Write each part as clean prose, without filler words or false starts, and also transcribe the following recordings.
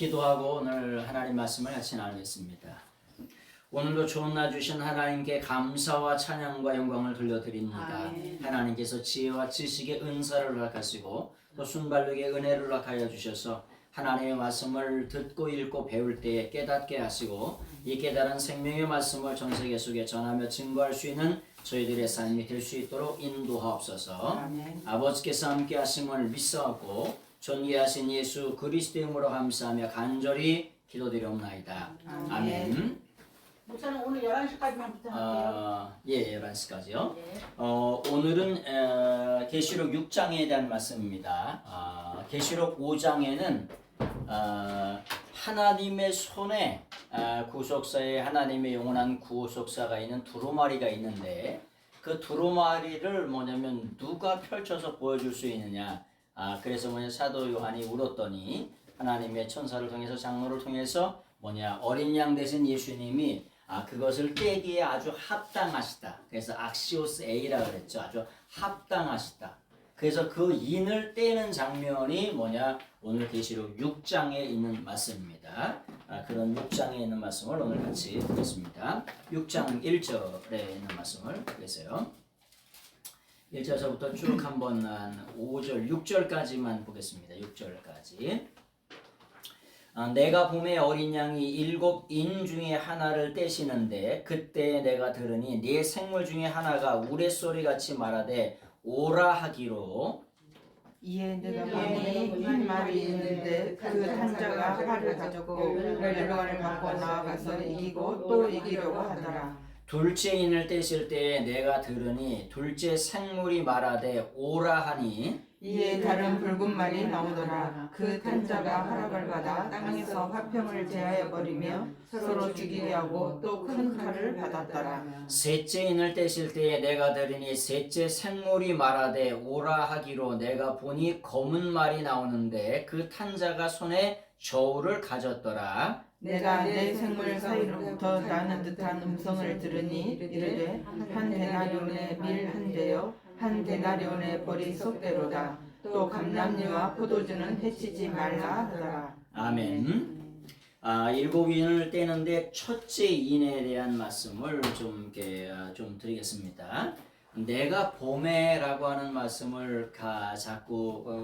기도하고 오늘 하나님 말씀을 같이 나누겠습니다. 오늘도 좋은 날 주신 하나님께 감사와 찬양과 영광을 돌려드립니다. 아멘. 하나님께서 지혜와 지식의 은사를 허락하시고 또 순발력의 은혜를 허락하여 주셔서 하나님의 말씀을 듣고 읽고 배울 때에 깨닫게 하시고 이 깨달은 생명의 말씀을 전 세계 속에 전하며 증거할 수 있는 저희들의 삶이 될 수 있도록 인도하옵소서. 아멘. 아버지께서 함께 하심을 믿사옵고 존귀하신 예수 그리스도의 이름으로 감사하며 간절히 기도드리옵나이다. 아멘. 아멘. 목사님 오늘 11시까지만 부탁할게요. 예, 11시까지요. 네. 오늘은 계시록 6장에 대한 말씀입니다. 계시록 5장에는 하나님의 손에 구속사에 하나님의 영원한 구속사가 있는 두루마리가 있는데 그 두루마리를 뭐냐면 누가 펼쳐서 보여줄 수 있느냐. 그래서 사도 요한이 울었더니 하나님의 천사를 통해서 장로를 통해서 어린 양 되신 예수님이 그것을 떼기에 아주 합당하시다. 그래서 악시오스 에이라 그랬죠. 아주 합당하시다. 그래서 그 인을 떼는 장면이 오늘 계시록 6장에 있는 말씀입니다. 그런 6장에 있는 말씀을 오늘 같이 보겠습니다. 6장 1절에 있는 말씀을 보겠어요. 1절서부터 쭉 한번 5절, 6절까지만 보겠습니다. 6절까지. 내가 봄에 어린 양이 7인 중에 하나를 떼시는데 그때 내가 들으니 네 생물 중에 하나가 우레소리같이 말하되 오라 하기로 이에 내가 보니 흰 말이 있는데 그 탄자가 활을 가졌고 멸관을 갖고 나아가서 이기고 또 이기려고 하더라. 둘째 인을 떼실 때에 내가 들으니 둘째 생물이 말하되 오라 하니 이에 다른 붉은 말이 나오더라. 그 탄자가 활약을 받아 땅에서 화평을 제하여 버리며 서로 죽이게 하고 또 큰 칼을 받았더라. 셋째 인을 떼실 때에 내가 들으니 셋째 생물이 말하되 오라 하기로 내가 보니 검은 말이 나오는데 그 탄자가 손에 저울을 가졌더라. 내가 내 생물 사이로부터 나는 듯한 음성을 들으니 이르되 한 데나리온의 밀 한 대요 한 데나리온의 벌이 속대로다. 또 감람류와 포도주는 해치지 말라 하더라. 아멘. 7인을 떼는데 첫째 인에 대한 말씀을 좀 드리겠습니다. 내가 봄에라고 하는 말씀을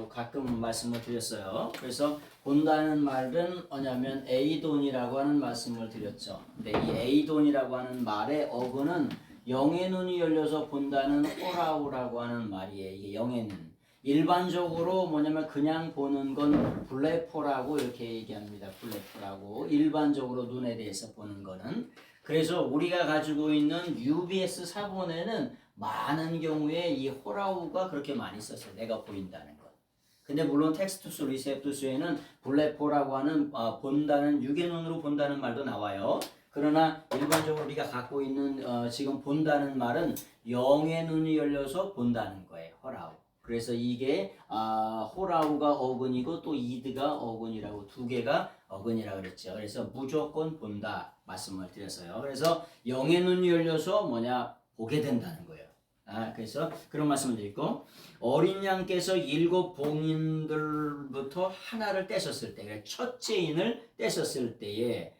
가끔 말씀을 드렸어요. 그래서 본다는 말은 뭐냐면 에이돈이라고 하는 말씀을 드렸죠. 근데 이 에이돈이라고 하는 말의 어근은 영의 눈이 열려서 본다는 호라우라고 하는 말이에요. 이게 영의 눈. 일반적으로 그냥 보는 건 블레포라고 이렇게 얘기합니다. 블레포라고. 일반적으로 눈에 대해서 보는 거는. 그래서 우리가 가지고 있는 UBS 사본에는 많은 경우에 이 호라우가 그렇게 많이 썼어요. 내가 보인다는 것. 근데 물론 텍스투스 리셉투스에는 블레포라고 하는 본다는 육의 눈으로 본다는 말도 나와요. 그러나 일반적으로 우리가 갖고 있는 지금 본다는 말은 영의 눈이 열려서 본다는 거예요. 호라우. 그래서 이게 호라우가 어근이고 또 이드가 어근이라고 두 개가 어근이라고 그랬죠. 그래서 무조건 본다 말씀을 드렸어요. 그래서 영의 눈이 열려서 보게 된다는 거예요. 그래서 그런 말씀을 드리고 어린 양께서 7 봉인들부터 하나를 떼셨을 때 첫째 인을 떼셨을 때에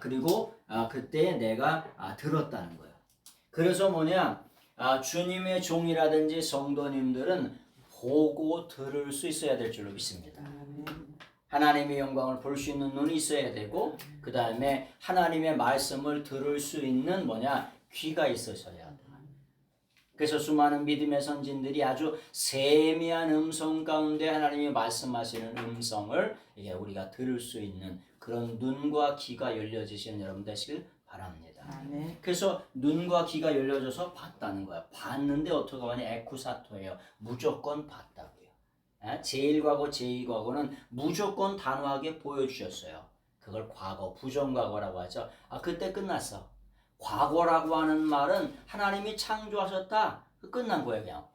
그리고 그때 내가 들었다는 거예요. 그래서 주님의 종이라든지 성도님들은 보고 들을 수 있어야 될 줄로 믿습니다. 하나님의 영광을 볼 수 있는 눈이 있어야 되고 그 다음에 하나님의 말씀을 들을 수 있는 귀가 있으셔야 돼요. 그래서 수많은 믿음의 선진들이 아주 세미한 음성 가운데 하나님이 말씀하시는 음성을 우리가 들을 수 있는 그런 눈과 귀가 열려지시는 여러분 되시길 바랍니다. 아멘. 그래서 눈과 귀가 열려져서 봤다는 거야. 봤는데 어떻게 하냐? 에쿠사토예요. 무조건 봤다고요. 제1과거, 제2과거는 무조건 단호하게 보여주셨어요. 그걸 과거, 부정과거라고 하죠. 그때 끝났어. 과거라고 하는 말은 하나님이 창조하셨다. 끝난 거예요, 그냥.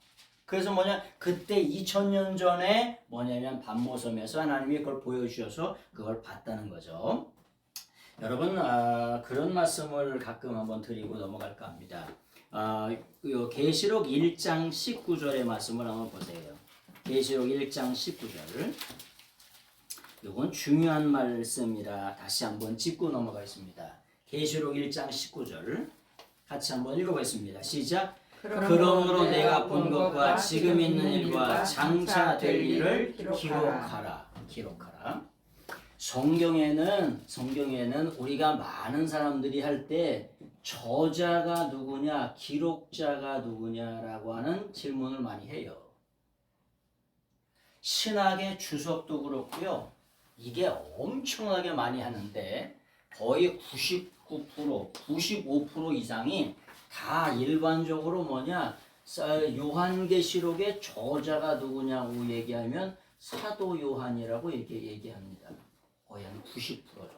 그래서 그때 2000년 전에 반모섬에서 하나님이 그걸 보여주셔서 그걸 봤다는 거죠. 여러분, 그런 말씀을 가끔 한번 드리고 넘어갈까 합니다. 계시록 1장 19절의 말씀을 한번 보세요. 계시록 1장 19절. 이건 중요한 말씀이라 다시 한번 짚고 넘어가겠습니다. 계시록 1장 19절 같이 한번 읽어보겠습니다. 시작. 그러므로 내가 본 것과 지금 있는 일과 장차 될 일을 기록하라. 성경에는 우리가 많은 사람들이 할 때 저자가 누구냐, 기록자가 누구냐라고 하는 질문을 많이 해요. 신학의 주석도 그렇고요. 이게 엄청나게 많이 하는데 거의 99%, 95% 이상이 다 일반적으로 뭐냐, 요한계시록의 저자가 누구냐고 얘기하면 사도 요한이라고 이렇게 얘기합니다. 거의 한 90% 정도.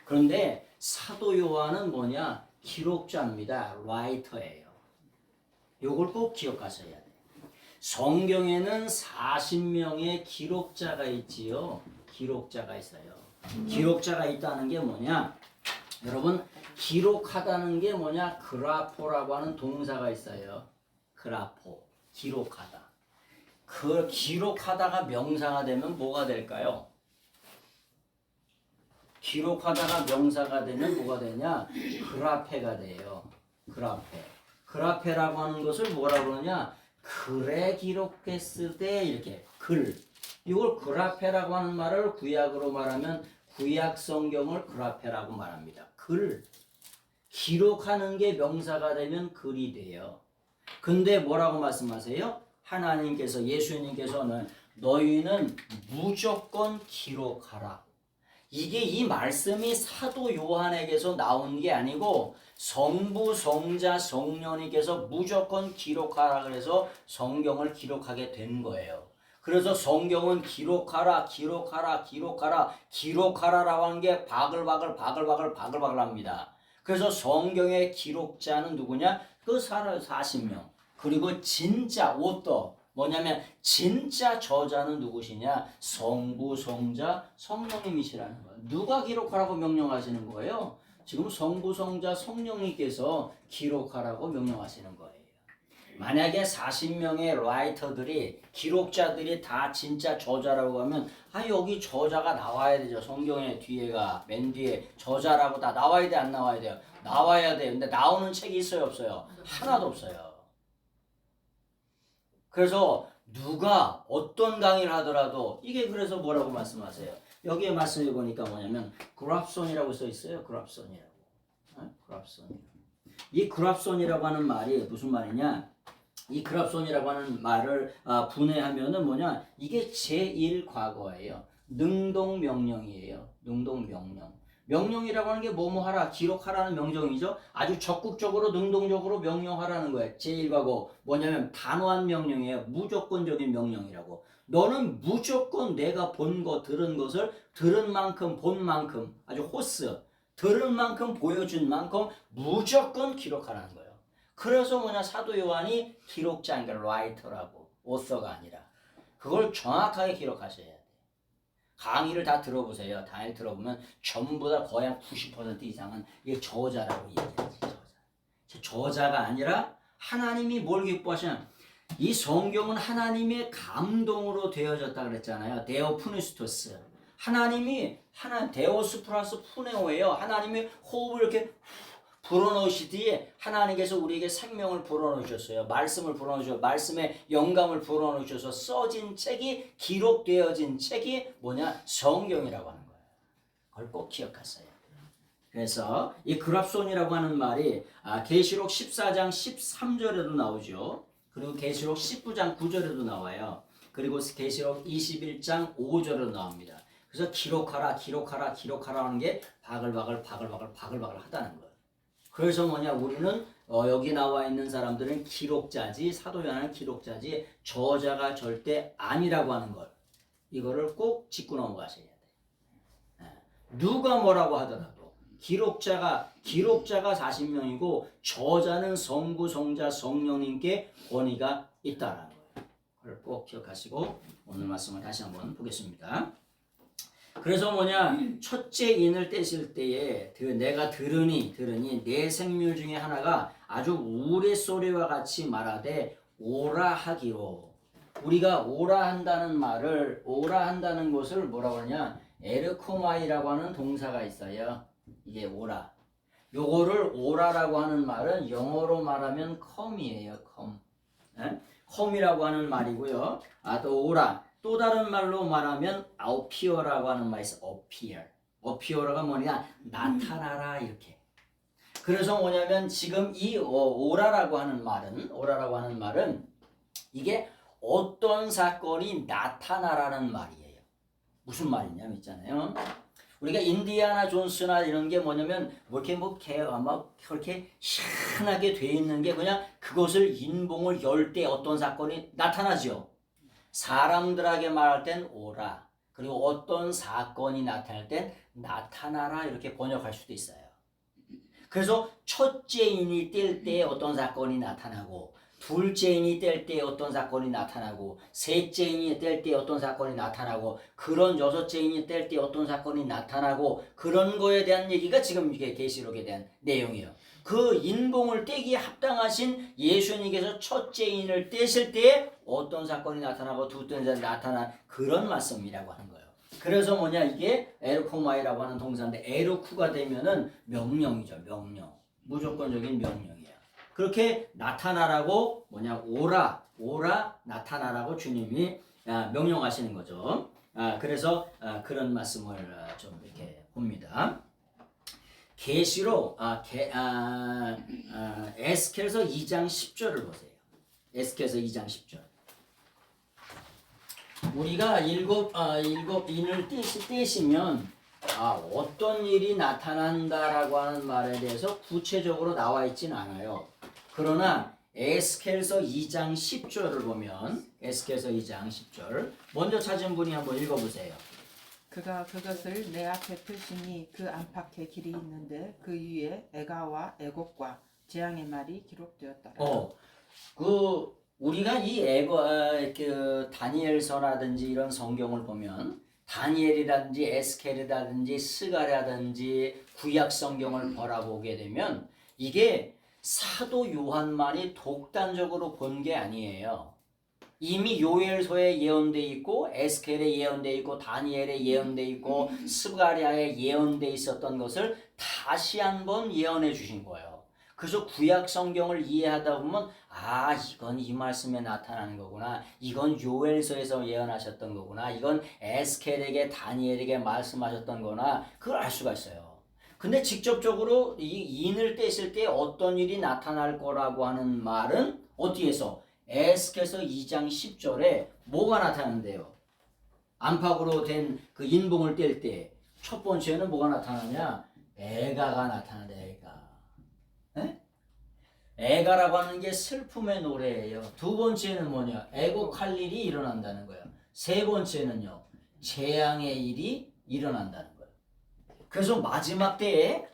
그런데 사도 요한은 뭐냐, 기록자입니다. 라이터예요. 요걸 꼭 기억하셔야 돼요. 성경에는 40명의 기록자가 있지요. 기록자가 있어요. 기록자가 있다는 게 뭐냐, 여러분, 기록하다는 게 뭐냐, 그라포라고 하는 동사가 있어요. 그라포, 기록하다. 그 기록하다가 명사가 되면 뭐가 될까요? 기록하다가 명사가 되면 뭐가 되냐, 그라페가 돼요. 그라페라고 하는 것을 뭐라 그러냐, 글에 기록했을 때 이렇게 글, 이걸 그라페라고 하는 말을 구약으로 말하면 구약 성경을 그라페라고 말합니다. 글, 기록하는 게 명사가 되면 글이 돼요. 근데 뭐라고 말씀하세요? 하나님께서, 예수님께서는 너희는 무조건 기록하라. 이 말씀이 사도 요한에게서 나온 게 아니고 성부, 성자, 성령님께서 무조건 기록하라 그래서 성경을 기록하게 된 거예요. 그래서 성경은 기록하라라고 하는 게 바글바글 합니다. 그래서 성경의 기록자는 누구냐? 그 40명. 그리고 진짜 오더 뭐냐면 진짜 저자는 누구시냐? 성부, 성자, 성령님이시라는 거예요. 누가 기록하라고 명령하시는 거예요? 지금 성부, 성자, 성령님께서 기록하라고 명령하시는 거예요. 만약에 40명의 라이터들이, 기록자들이 다 진짜 저자라고 하면 여기 저자가 나와야 되죠. 성경의 뒤에가, 맨 뒤에 저자라고 다 나와야 돼, 안 나와야 돼요? 나와야 돼요. 근데 나오는 책이 있어요, 없어요? 하나도 없어요. 그래서 누가 어떤 강의를 하더라도 이게 그래서 뭐라고 말씀하세요? 여기에 말씀해 보니까 뭐냐면 그랍손이라고 써 있어요. 그랍손이라고. 이 그랍손이라고 하는 말이 무슨 말이냐? 이 그랍손이라고 하는 말을 분해하면은 뭐냐? 이게 제1과거예요. 능동명령이에요. 능동명령. 명령이라고 하는 게 뭐뭐 하라, 기록하라는 명령이죠. 아주 적극적으로 능동적으로 명령하라는 거예요. 제1과거 뭐냐면 단호한 명령이에요. 무조건적인 명령이라고. 너는 무조건 내가 본 거, 들은 것을 들은 만큼, 본 만큼, 아주 호스, 들은 만큼, 보여준 만큼 무조건 기록하라는 거예요. 그래서 뭐냐, 사도 요한이 기록자인 게 라이터라고, 오서가 아니라. 그걸 정확하게 기록하셔야 돼요. 강의를 다 들어보세요. 다 들어보면 전부 다 거의 한 90% 이상은 이게 저자라고 얘기하지. 저자가 아니라 하나님이 뭘 기뻐하시냐? 이 성경은 하나님의 감동으로 되어졌다 그랬잖아요. 데오 푸니스토스. 하나님이 데오스 플러스 푸네오예요. 하나님이 호흡을 이렇게 불어넣으시기에 하나님께서 우리에게 생명을 불어넣으셨어요. 말씀을 불어넣으셔서 말씀의 영감을 불어넣으셔서 써진 책이, 기록되어진 책이 뭐냐? 성경이라고 하는 거예요. 그걸 꼭 기억하세요. 그래서 이 그랍손이라고 하는 말이 계시록 14장 13절에도 나오죠. 그리고 계시록 19장 9절에도 나와요. 그리고 계시록 21장 5절에도 나옵니다. 그래서 기록하라 하는 게 바글바글 하다는 거예요. 그래서 뭐냐, 우리는 여기 나와 있는 사람들은 기록자지, 사도 요한은 기록자지 저자가 절대 아니라고 하는 걸, 이거를 꼭 짚고 넘어가셔야 돼요. 누가 뭐라고 하더라도 기록자가 40명이고 저자는 성부, 성자, 성령님께 권위가 있다라는 거예요. 그걸 꼭 기억하시고 오늘 말씀을 다시 한번 보겠습니다. 그래서 뭐냐, 첫째 인을 떼실 때에 내가 들으니 내 생물 중에 하나가 아주 우레소리와 같이 말하되 오라 하기로. 우리가 오라 한다는 것을 뭐라고 하냐? 에르코마이라고 하는 동사가 있어요. 이게 오라. 요거를 오라라고 하는 말은 영어로 말하면 come이에요. come. come이라고 하는 말이고요. 또 오라. 또 다른 말로 말하면 appear라고 하는 말이 있어. appear가 뭐냐? 나타나라 이렇게. 그래서 뭐냐면 지금 이 오라라고 하는 말은 이게 어떤 사건이 나타나라는 말이에요. 무슨 말이냐면 있잖아요. 우리가 인디아나 존스나 이런 게 뭐냐면 그렇게 희한하게 돼 있는 게 그냥 그것을 인봉을 열 때 어떤 사건이 나타나죠. 사람들에게 말할 땐 오라. 그리고 어떤 사건이 나타날 땐 나타나라 이렇게 번역할 수도 있어요. 그래서 첫째인이 뗄 때 어떤 사건이 나타나고 둘째인이 뗄 때 어떤 사건이 나타나고 셋째인이 뗄 때 어떤 사건이 나타나고 그런 여섯째인이 뗄 때 어떤 사건이 나타나고 그런 거에 대한 얘기가 지금 이게 계시록에 대한 내용이에요. 그 인봉을 떼기에 합당하신 예수님께서 첫째인을 떼실 때 어떤 사건이 나타나고 둘째인이 나타난 그런 말씀이라고 하는 거예요. 그래서 뭐냐 이게 에르코마이라고 하는 동사인데 에르쿠가 되면은 명령이죠. 명령. 무조건적인 명령이에요. 그렇게 나타나라고 뭐냐 오라 나타나라고 주님이 명령하시는 거죠. 그래서 그런 말씀을 좀 이렇게 봅니다. 계시록 에스겔서 2장 10절을 보세요. 에스겔서 2장 10절. 우리가 일곱 인을 떼시면 어떤 일이 나타난다라고 하는 말에 대해서 구체적으로 나와 있진 않아요. 그러나 에스겔서 2장 10절을 보면 에스겔서 2장 10절 먼저 찾은 분이 한번 읽어보세요. 그가 그것을 내 앞에 펼치니 그 안팎에 길이 있는데 그 위에 애가와 애곡과 재앙의 말이 기록되었더라. 우리가 이 다니엘서라든지 이런 성경을 보면 다니엘이라든지 에스겔이라든지 스가랴라든지 구약 성경을 바라보게 되면 이게 사도 요한만이 독단적으로 본 게 아니에요. 이미 요엘서에 예언돼 있고 에스겔에 예언돼 있고 다니엘에 예언돼 있고 스가랴에 예언돼 있었던 것을 다시 한번 예언해 주신 거예요. 그래서 구약 성경을 이해하다 보면 이건 이 말씀에 나타나는 거구나. 이건 요엘서에서 예언하셨던 거구나. 이건 에스겔에게 다니엘에게 말씀하셨던 거나 그걸 알 수가 있어요. 근데 직접적으로 이 인을 떼실 때 어떤 일이 나타날 거라고 하는 말은 어디에서? 에스겔서 2장 10절에 뭐가 나타나는데요? 안팎으로 된 그 인봉을 뗄 때 첫 번째는 뭐가 나타나냐? 애가가 나타난다. 애가라고 하는 게 슬픔의 노래예요. 두 번째는 뭐냐? 애곡할 일이 일어난다는 거예요. 세 번째는요. 재앙의 일이 일어난다는 거예요. 그래서 마지막 때에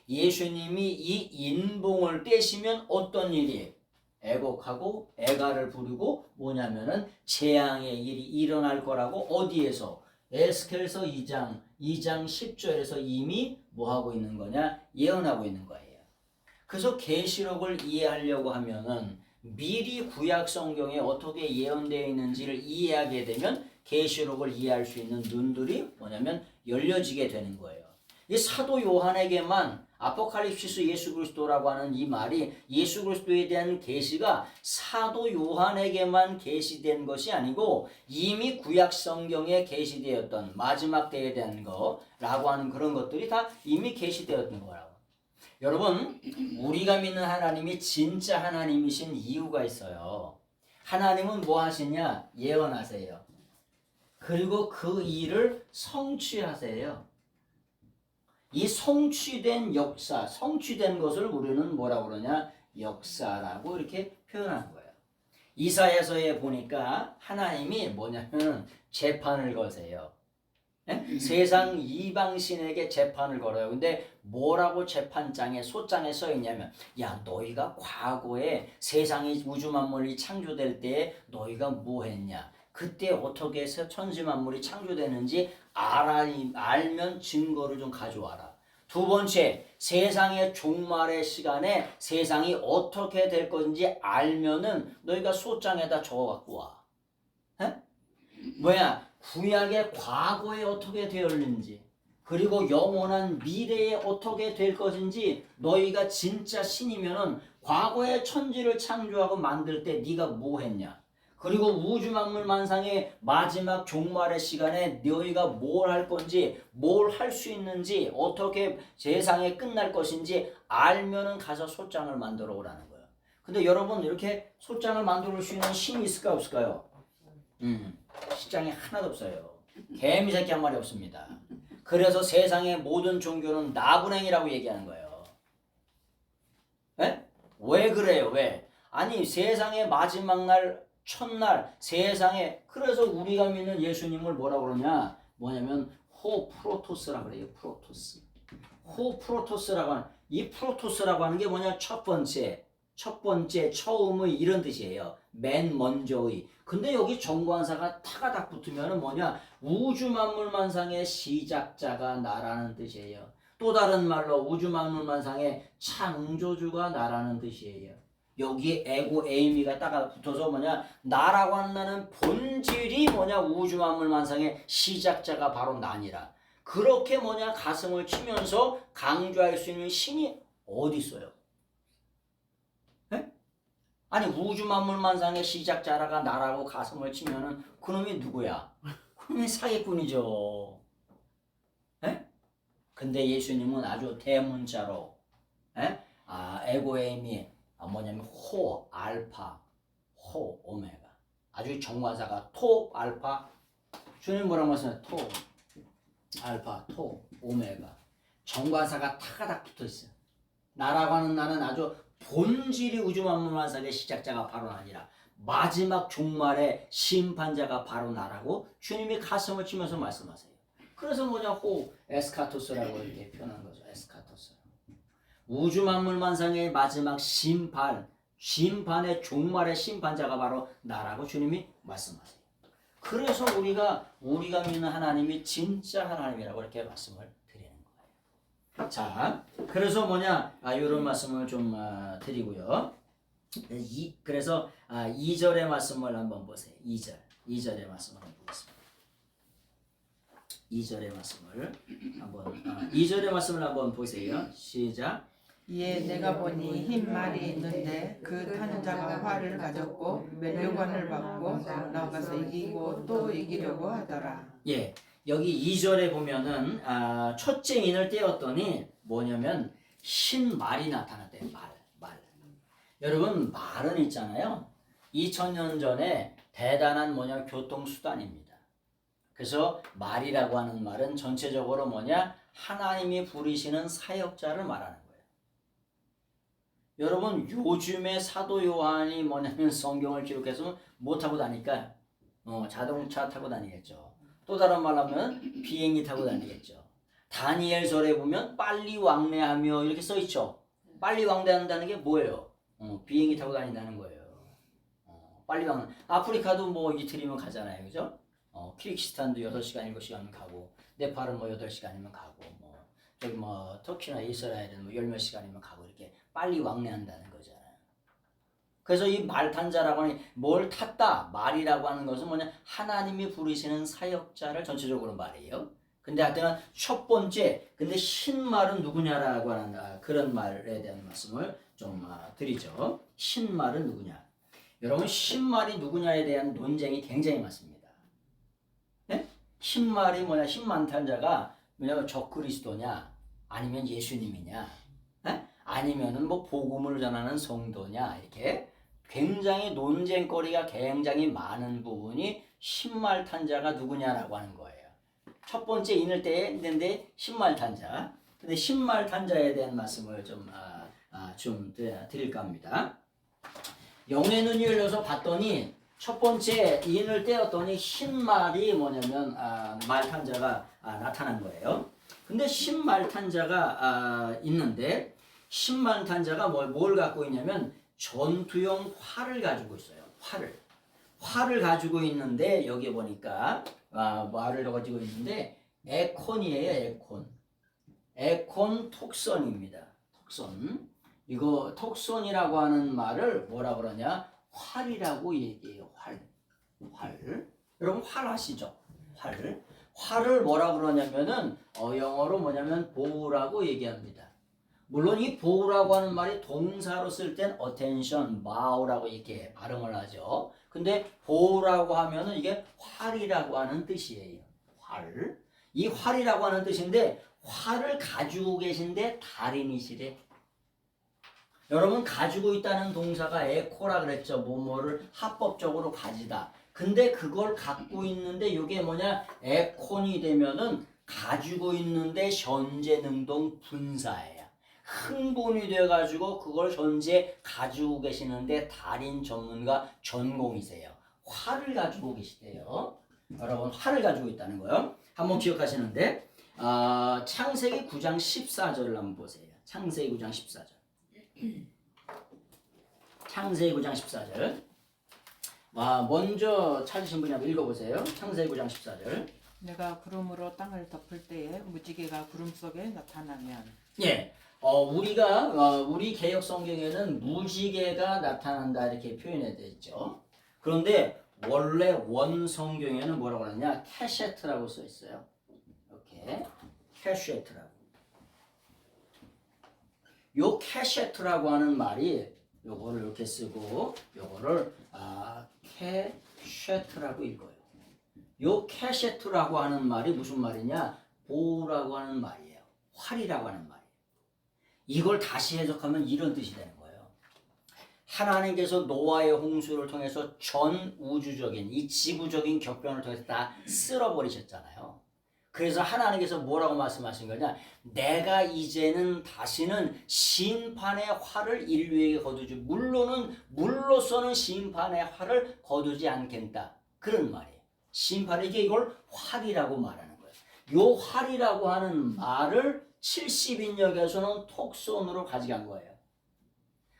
예수님이 이 인봉을 떼시면 어떤 일이 애곡하고 애가를 부르고 뭐냐면은 재앙의 일이 일어날 거라고 어디에서? 에스겔서 2장 10절에서 이미 뭐 하고 있는 거냐? 예언하고 있는 거예요. 그래서 계시록을 이해하려고 하면은 미리 구약 성경에 어떻게 예언되어 있는지를 이해하게 되면 계시록을 이해할 수 있는 눈들이 뭐냐면 열려지게 되는 거예요. 이 사도 요한에게만 아포칼립시스 예수 그리스도라고 하는 이 말이 예수 그리스도에 대한 계시가 사도 요한에게만 계시된 것이 아니고 이미 구약 성경에 계시되었던 마지막 때에 대한 거라고 하는 그런 것들이 다 이미 계시되었던 거라고. 여러분, 우리가 믿는 하나님이 진짜 하나님이신 이유가 있어요. 하나님은 뭐 하시냐? 예언하세요. 그리고 그 일을 성취하세요. 이 성취된 역사, 성취된 것을 우리는 뭐라고 그러냐? 역사라고 이렇게 표현하는 거예요. 이사야서에 보니까 하나님이 뭐냐면 재판을 거세요. 세상 이방신에게 재판을 걸어요. 근데 뭐라고 재판장에 소장에 써 있냐면 너희가 과거에 세상이 우주 만물이 창조될 때 너희가 뭐 했냐? 그때 어떻게 해서 천지 만물이 창조되는지 알면 증거를 좀 가져와라. 두 번째, 세상의 종말의 시간에 세상이 어떻게 될 건지 알면은 너희가 소장에다 적어갖고 와. 에? 뭐야? 구약의 과거에 어떻게 되었는지 그리고 영원한 미래에 어떻게 될 것인지 너희가 진짜 신이면은 과거의 천지를 창조하고 만들 때 네가 뭐 했냐? 그리고 우주 만물 만상의 마지막 종말의 시간에 너희가 뭘 할 건지 뭘 할 수 있는지 어떻게 세상에 끝날 것인지 알면은 가서 소장을 만들어 오라는 거예요. 근데 여러분 이렇게 소장을 만들어 올 수 있는 신이 있을까 없을까요? 시장에 하나도 없어요. 개미 새끼 한 마리 없습니다. 그래서 세상의 모든 종교는 나분행이라고 얘기하는 거예요. 에? 왜 그래요? 왜? 아니 세상의 마지막 날 첫날 세상에 그래서 우리가 믿는 예수님을 뭐라고 그러냐? 뭐냐면 호프로토스라고 그래요. 프로토스. 호프로토스라고 하는 이 프로토스라고 하는 게 뭐냐? 첫 번째, 처음의 이런 뜻이에요. 맨 먼저의. 근데 여기 정관사가 타가 딱 붙으면 뭐냐? 우주 만물 만상의 시작자가 나라는 뜻이에요. 또 다른 말로 우주 만물 만상의 창조주가 나라는 뜻이에요. 여기 에고 에이미가 딱 붙어서 뭐냐? 나라고 하는 나는 본질이 뭐냐? 우주 만물 만상의 시작자가 바로 나니라. 그렇게 뭐냐? 가슴을 치면서 강조할 수 있는 신이 어디 있어요? 아니 우주 만물 만상의 시작자라가 나라고 가슴을 치면은 그놈이 누구야? 그놈이 사기꾼이죠. 에? 근데 예수님은 아주 대문자로 에고에임이 뭐냐면 호 알파 호 오메가 아주 정관사가 토 알파 주님 뭐라고 말씀하세요? 토 알파 토 오메가 정관사가 타가닥 붙어있어요. 나라고 하는 나는 아주 본질이 우주 만물 만상의 시작자가 바로 아니라 마지막 종말의 심판자가 바로 나라고 주님이 가슴을 치면서 말씀하세요. 그래서 뭐냐 호 에스카토스라고 이렇게 표현한 거죠. 에스카토스. 우주 만물 만상의 마지막 심판의 종말의 심판자가 바로 나라고 주님이 말씀하세요. 그래서 우리가 믿는 하나님이 진짜 하나님이라고 이렇게 말씀을 드리는 거예요. 자, 그래서 뭐냐 이런 말씀을 좀 드리고요. 그래서 2절의 말씀을 한번 보세요. 2절의 말씀을 한번 보겠습니다. 2절의 말씀을 한번 보세요. 시작. 이에 내가 보니 흰 말이 있는데 그 타는 자가 활을 가졌고 면류관을 받고 나가서 이기고 또 이기려고 하더라. 예, 여기 2절에 보면은 첫째 인을 떼었더니 뭐냐면 흰 말이 나타났대요. 말. 여러분 말은 있잖아요. 2000년 전에 대단한 뭐냐 교통수단입니다. 그래서 말이라고 하는 말은 전체적으로 뭐냐 하나님이 부르시는 사역자를 말하는 거예요. 여러분 요즘에 사도 요한이 뭐냐면 성경을 기록해서 못 타고 다니까 자동차 타고 다니겠죠. 또 다른 말로 하면 비행기 타고 다니겠죠. 다니엘서에 보면 빨리 왕래하며 이렇게 써 있죠. 빨리 왕래한다는 게 뭐예요? 비행기 타고 다닌다는 거예요. 빨리 왕래. 아프리카도 뭐 이틀이면 가잖아요. 그죠? 키르기스탄도 8시간, 7시간 가고 네팔은 뭐 8시간이면 가고 저기 터키나 이스라엘은 뭐 10몇 시간이면 가고 이렇게 빨리 왕래한다는 거잖아요. 그래서 이 말탄자라고 하는 뭘 탔다 말이라고 하는 것은 뭐냐 하나님이 부르시는 사역자를 전체적으로 말해요. 근데 하여튼 첫 번째 근데 신말은 누구냐라고 하는 그런 말에 대한 말씀을 좀 드리죠. 신말은 누구냐? 여러분 신말이 누구냐에 대한 논쟁이 굉장히 많습니다. 네? 신말이 뭐냐? 신만탄자가 뭐냐 적그리스도냐 아니면 예수님이냐 아니면은 뭐 복음을 전하는 성도냐 이렇게 굉장히 논쟁거리가 굉장히 많은 부분이 신말탄자가 누구냐라고 하는 거예요. 첫 번째 인을 때 있는데 신말탄자. 근데 신말탄자에 대한 말씀을 좀 드릴까 합니다. 영의 눈이 열려서 봤더니 첫 번째 인을 떼었더니 흰말이 뭐냐면 말탄자가 나타난 거예요. 근데 신말탄자가 있는데 신말탄자가 뭘 갖고 있냐면 전투용 활을 가지고 있어요. 활을 가지고 있는데 여기 보니까 말을 가지고 있는데 에콘이에요. 에콘 톡선입니다. 톡선. 이거 톡선이라고 하는 말을 뭐라 그러냐? 활이라고 얘기해요. 활. 여러분 활 아시죠? 활을 뭐라 그러냐면은 영어로 뭐냐면 bow라고 얘기합니다. 물론 이 bow라고 하는 말이 동사로 쓸 땐 attention, bow라고 이렇게 발음을 하죠. 근데 bow라고 하면은 이게 활이라고 하는 뜻이에요. 활. 이 활이라고 하는 뜻인데 활을 가지고 계신데 달인이시래. 여러분 가지고 있다는 동사가 에코라 그랬죠. 뭐뭐를 합법적으로 가지다. 근데 그걸 갖고 있는데 이게 뭐냐? 에콘이 되면은 가지고 있는데 현재 능동 분사예요. 흥분이 돼가지고 그걸 현재 가지고 계시는데 달인 전문가 전공이세요. 활을 가지고 계시대요. 여러분 활을 가지고 있다는 거요. 한번 기억하시는데 창세기 9장 14절을 한번 보세요. 창세기 9장 14절. 창세기 9장 14절. 먼저 찾으신 분이 한번 읽어보세요. 창세기 9장 14절. 내가 구름으로 땅을 덮을 때에 무지개가 구름 속에 나타나면. 예. 우리 개역 성경에는 무지개가 나타난다 이렇게 표현해 있죠. 그런데 원래 원 성경에는 뭐라고 하느냐? 캐셰트라고 써 있어요. 이렇게 캐셰트라고. 요 캐셰트라고 하는 말이 요거를 이렇게 쓰고 요거를 캐셰트라고 읽어요. 요 캐셰트라고 하는 말이 무슨 말이냐? 보우라고 하는 말이에요. 활이라고 하는 말이에요. 이걸 다시 해석하면 이런 뜻이 되는 거예요. 하나님께서 노아의 홍수를 통해서 전 우주적인 이 지구적인 격변을 통해서 다 쓸어버리셨잖아요. 그래서 하나님께서 뭐라고 말씀하신 거냐? 내가 이제는 다시는 심판의 활을 인류에게 거두지, 물로서는 심판의 활을 거두지 않겠다. 그런 말이에요. 심판에게 이걸 활이라고 말하는 거예요. 요 활이라고 하는 말을 70인역에서는 톡손으로 가져간 거예요.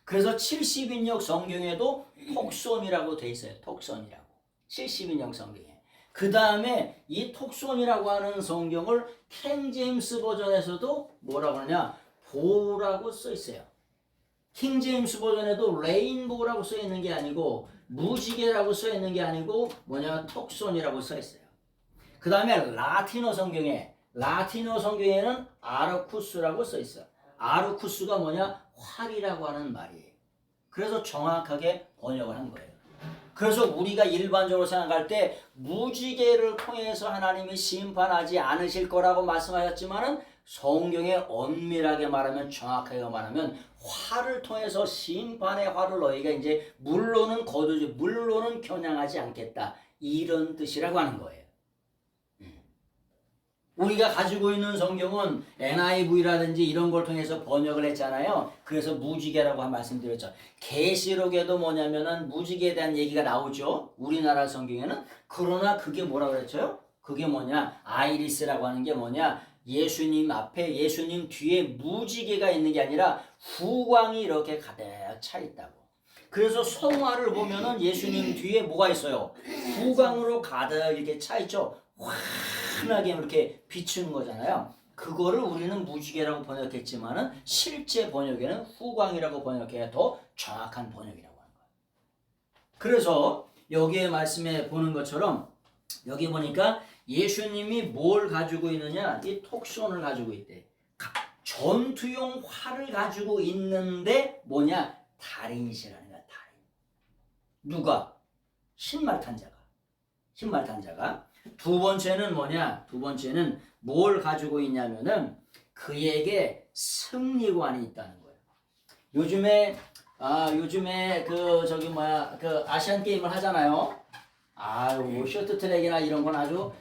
그래서 70인역 성경에도 톡손이라고 돼 있어요. 톡손이라고. 70인역 성경에. 그 다음에 이 톡손이라고 하는 성경을 킹 제임스 버전에서도 뭐라고 하냐? 보라고 써 있어요. 킹 제임스 버전에도 레인보우라고 써 있는 게 아니고 무지개라고 써 있는 게 아니고 톡손이라고 써 있어요. 그 다음에 라틴어 성경에는 아르쿠스라고 써 있어요. 아르쿠스가 활이라고 하는 말이에요. 그래서 정확하게 번역을 한 거예요. 그래서 우리가 일반적으로 생각할 때 무지개를 통해서 하나님이 심판하지 않으실 거라고 말씀하셨지만은 성경에 엄밀하게 말하면 정확하게 말하면 활을 통해서 심판의 활을 너희가 이제 물로는 거두지 물로는 겨냥하지 않겠다 이런 뜻이라고 하는 거예요. 우리가 가지고 있는 성경은 NIV라든지 이런 걸 통해서 번역을 했잖아요. 그래서 무지개라고 말씀드렸죠. 계시록에도 뭐냐면은 무지개에 대한 얘기가 나오죠. 우리나라 성경에는. 그러나 그게 뭐라고 그랬죠? 그게 아이리스라고 하는 게 예수님 앞에 예수님 뒤에 무지개가 있는 게 아니라 후광이 이렇게 가득 차 있다고. 그래서 성화를 보면은 예수님 뒤에 뭐가 있어요? 후광으로 가득 이렇게 차 있죠. 환하게 이렇게 비추는 거잖아요. 그거를 우리는 무지개라고 번역했지만은 실제 번역에는 후광이라고 번역해야 더 정확한 번역이라고 하는 거예요. 그래서 여기에 말씀에 보는 것처럼 여기 보니까 예수님이 뭘 가지고 있느냐? 이 톡손을 가지고 있대. 전투용 활을 가지고 있는데 달인이시라는 거야. 달인. 누가? 신말탄자가. 두 번째는 두 번째는 뭘 가지고 있냐면은 그에게 승리관이 있다는 거예요. 요즘에 아시안 게임을 하잖아요. 쇼트트랙이나 이런 건 아주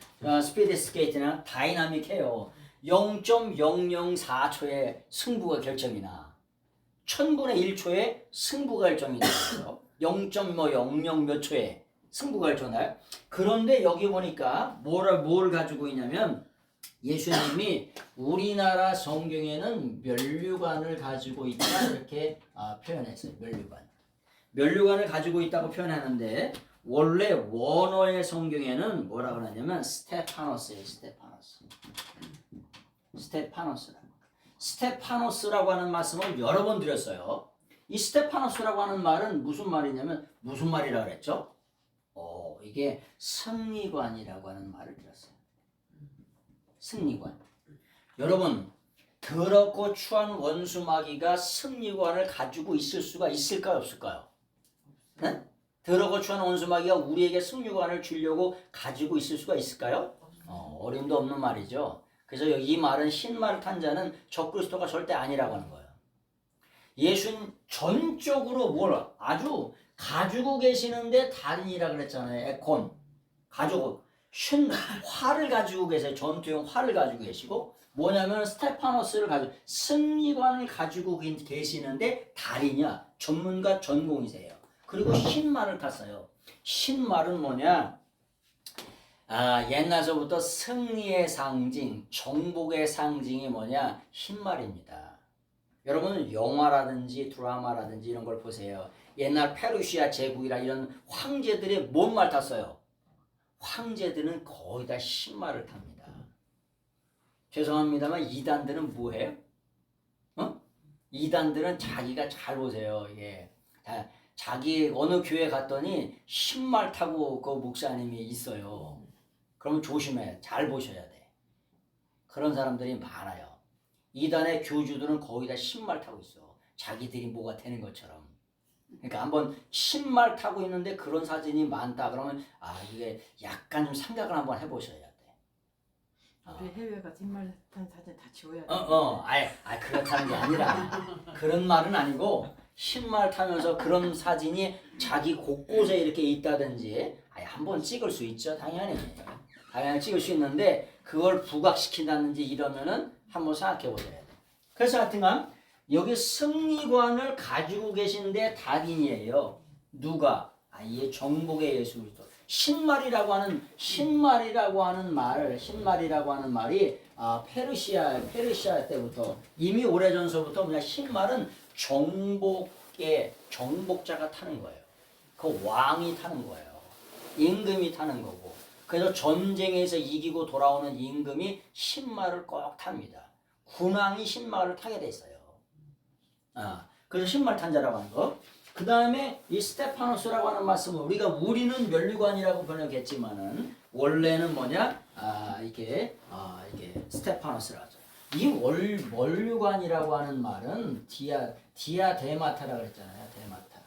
스피드 스케이트나 다이나믹해요. 0.004초에 승부가 결정이 나. 1000분의 1초에 승부가 결정이 나요. 0.00 몇 초에 승부가 결정나요. 그런데 여기 보니까 뭘 가지고 있냐면 예수님이 우리나라 성경에는 면류관을 가지고 있다 이렇게 표현했어요. 면류관을 가지고 있다고 표현하는데 원래 원어의 성경에는 뭐라고 하냐면 스테파노스예요. 스테파노스라고. 스테파노스라고 하는 말씀을 여러 번 드렸어요. 이 스테파노스라고 하는 말은 무슨 말이냐면 무슨 말이라고 그랬죠? 이게 승리관이라고 하는 말을 들었어요. 승리관. 여러분, 더럽고 추한 원수 마귀가 승리관을 가지고 있을 수가 있을까요, 없을까요? 네? 더럽고 추한 원수 마귀가 우리에게 승리관을 주려고 가지고 있을 수가 있을까요? 어림도 없는 말이죠. 그래서 이 말은 흰말을 탄 자는 적그리스도가 절대 아니라고 하는 거예요. 예수는 전적으로 뭘 아주 가지고 계시는데 달인이라 그랬잖아요. 에콘. 가지고 활을 가지고 계세요. 전투용 활을 가지고 계시고 뭐냐면 스테파노스를 가지고 승리관을 가지고 계시는데 달인이야. 전문가 전공이세요. 그리고 흰말을 탔어요. 흰말은 뭐냐? 옛날서부터 승리의 상징, 정복의 상징이 뭐냐? 흰말입니다. 여러분은 영화라든지 드라마라든지 이런 걸 보세요. 옛날 페르시아 제국이라 이런 황제들이 뭔 말 탔어요? 황제들은 거의 다 흰말을 탑니다. 죄송합니다만 이단들은 뭐해요? 이단들은 자기가 잘 보세요. 이게 자기 어느 교회 갔더니 흰말 타고 그 목사님이 있어요. 그러면 조심해. 잘 보셔야 돼. 그런 사람들이 많아요. 이단의 교주들은 거의 다 흰말 타고 있어. 자기들이 뭐가 되는 것처럼. 그러니까 한번 흰말 타고 있는데 그런 사진이 많다 그러면 이게 약간 좀 생각을 한번 해보셔야 돼. 우리 해외가 흰말 탄 사진 다 지워야 돼. 그렇다는 게 아니라 그런 말은 아니고 흰말 타면서 그런 사진이 자기 곳곳에 이렇게 있다든지 한번 찍을 수 있죠. 당연히 찍을 수 있는데 그걸 부각시킨다든지 이러면은 한번 생각해 보셔야 돼. 그래서 하여튼간 여기 승리관을 가지고 계신데 달인이에요. 누가? 이 정복의 예수 그리스도. 흰말이라고 하는 말이 페르시아 때부터 이미 오래전서부터 뭐냐 흰말은 정복자가 타는 거예요. 그 왕이 타는 거예요. 임금이 타는 거고. 그래서 전쟁에서 이기고 돌아오는 임금이 흰말을 꼭 탑니다. 군왕이 흰말을 타게 돼 있어요. 그래서 흰말 탄 자라고 하는 거. 그 다음에 이 스테파노스라고 하는 말씀은 우리는 면류관이라고 번역했지만은 원래는 뭐냐? 이게 스테파노스라죠. 이 면류관이라고 하는 말은 디아데마타라고 그랬잖아요. 데마타.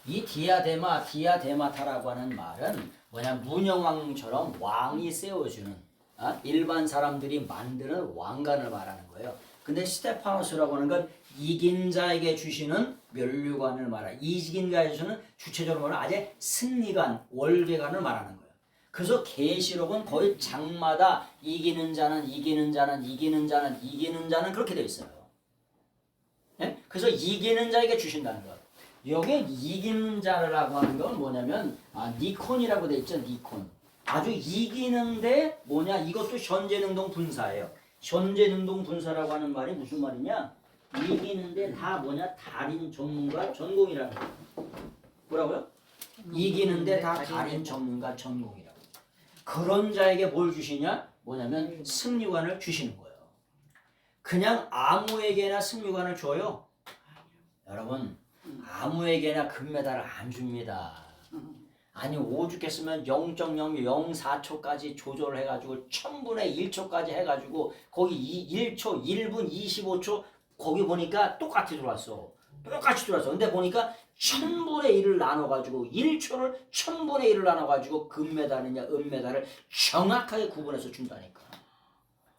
이 디아데마타라고 하는 말은 뭐냐? 문영왕처럼 왕이 세워주는 일반 사람들이 만드는 왕관을 말하는 거예요. 근데 스테파노스라고 하는 건 이긴 자에게 주시는 면류관을 말하고 이긴 자에게 주시는 주체적으로 말하는 아재 승리관, 월계관을 말하는 거예요. 그래서 계시록은 거의 장마다 이기는 자는 그렇게 되어 있어요. 네? 그래서 이기는 자에게 주신다는 거. 여기 이기는 자라고 하는 건 뭐냐면 니콘이라고 되어 있죠. 니콘. 아주 이기는데 뭐냐? 이것도 현재능동 분사예요. 현재능동 분사라고 하는 말이 무슨 말이냐? 이기는데 다 뭐냐? 달인 전문가 전공이라는 거예요. 뭐라고요? 이기는데 다 달인 전문가 전공이라고. 그런 자에게 뭘 주시냐? 뭐냐면 승리관을 주시는 거예요. 그냥 아무에게나 승리관을 줘요. 여러분 아무에게나 금메달을 안 줍니다. 아니 오죽했으면 0.004초까지 조절을 해가지고 1000분의 1초까지 해가지고 거기 1초, 1분 25초 거기 보니까 똑같이 들어왔어. 근데 보니까 1000분의 1을 나눠가지고 1초를 1000분의 1을 나눠가지고 금메달이냐 은메달을 정확하게 구분해서 준다니까.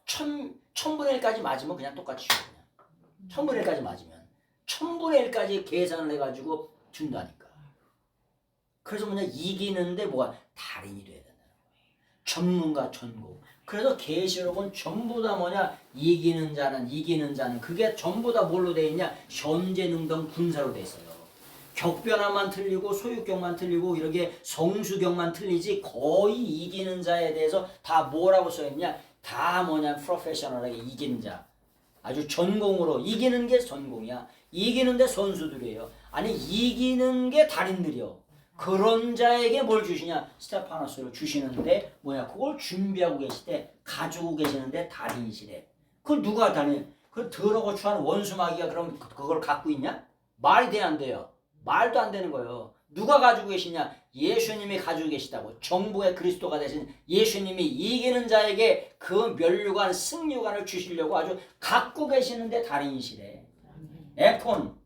1000분의 1까지 맞으면 그냥 똑같이 줘. 그냥 1000분의 1까지 맞으면 1000분의 1까지 계산을 해가지고 준다니까. 그래서 뭐냐 이기는데 뭐가 달인이 돼야 된다는 거예요. 전문가 전공. 그래서 계시록은 전부 다 뭐냐 이기는 자는 그게 전부 다 뭘로 돼 있냐 현재능동 분사로 돼 있어요. 격변화만 틀리고 소유격만 틀리고 이렇게 성수격만 틀리지 거의 이기는 자에 대해서 다 뭐라고 써 있냐 다 뭐냐 프로페셔널하게 이기는 자. 아주 전공으로 이기는 게 전공이야. 이기는데 선수들이에요. 아니 이기는 게 달인들이요. 그런 자에게 뭘 주시냐? 스테파노스를 주시는데 뭐냐? 그걸 준비하고 계시대 가지고 계시는데 달인이시래. 그걸 누가 달인? 그 더러고 추한 원수마귀가 그럼 그걸 갖고 있냐? 말이 돼 안 돼요? 말도 안 되는 거예요. 누가 가지고 계시냐? 예수님이 가지고 계시다고. 정부의 그리스도가 되신 예수님이 이기는 자에게 그 면류관, 승류관을 주시려고 아주 갖고 계시는데 달인이시래. 에폰,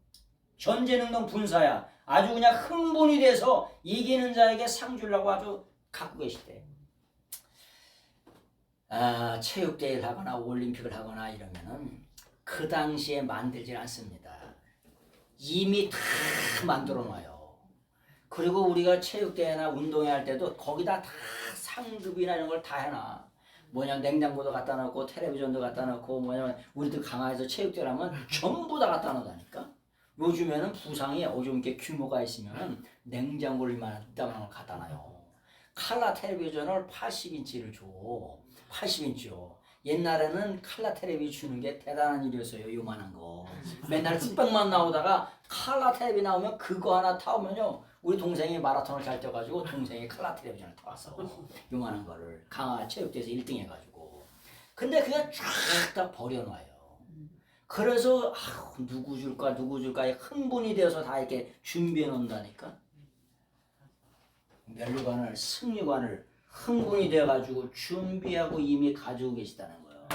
전제능동 분사야. 아주 그냥 흥분이 돼서 이기는 자에게 상 주려고 아주 갖고 계시대. 체육대회를 하거나 올림픽을 하거나 이러면은 그 당시에 만들질 않습니다. 이미 다 만들어 놔요. 그리고 우리가 체육대회나 운동회 할 때도 거기다 다 상급이나 이런 걸 다 해놔. 뭐냐, 냉장고도 갖다 놓고 텔레비전도 갖다 놓고 뭐냐면 우리들 강화에서 체육대회를 하면 전부 다 갖다 놓다니까. 요즘에는 부상이 좀 이렇게 규모가 있으면 냉장고를 이만한 걸 갖다 놔요. 칼라 텔레비전을 80인치를 줘. 80인치요. 옛날에는 칼라 텔레비 주는 게 대단한 일이었어요. 요만한 거. 맨날 흑백만 나오다가 칼라 텔레비 나오면 그거 하나 타오면요. 우리 동생이 마라톤을 잘 뛰어가지고 동생이 칼라 텔레비전을 타왔어. 요만한 거를 강화 체육대회에서 1등 해가지고. 근데 그게 쫙 다 버려놔요. 그래서 누구 줄까 흥분이 되어서 다 이렇게 준비해 놓는다니까. 면류관을 승류관을 흥분이 되어가지고 준비하고 이미 가지고 계시다는 거예요.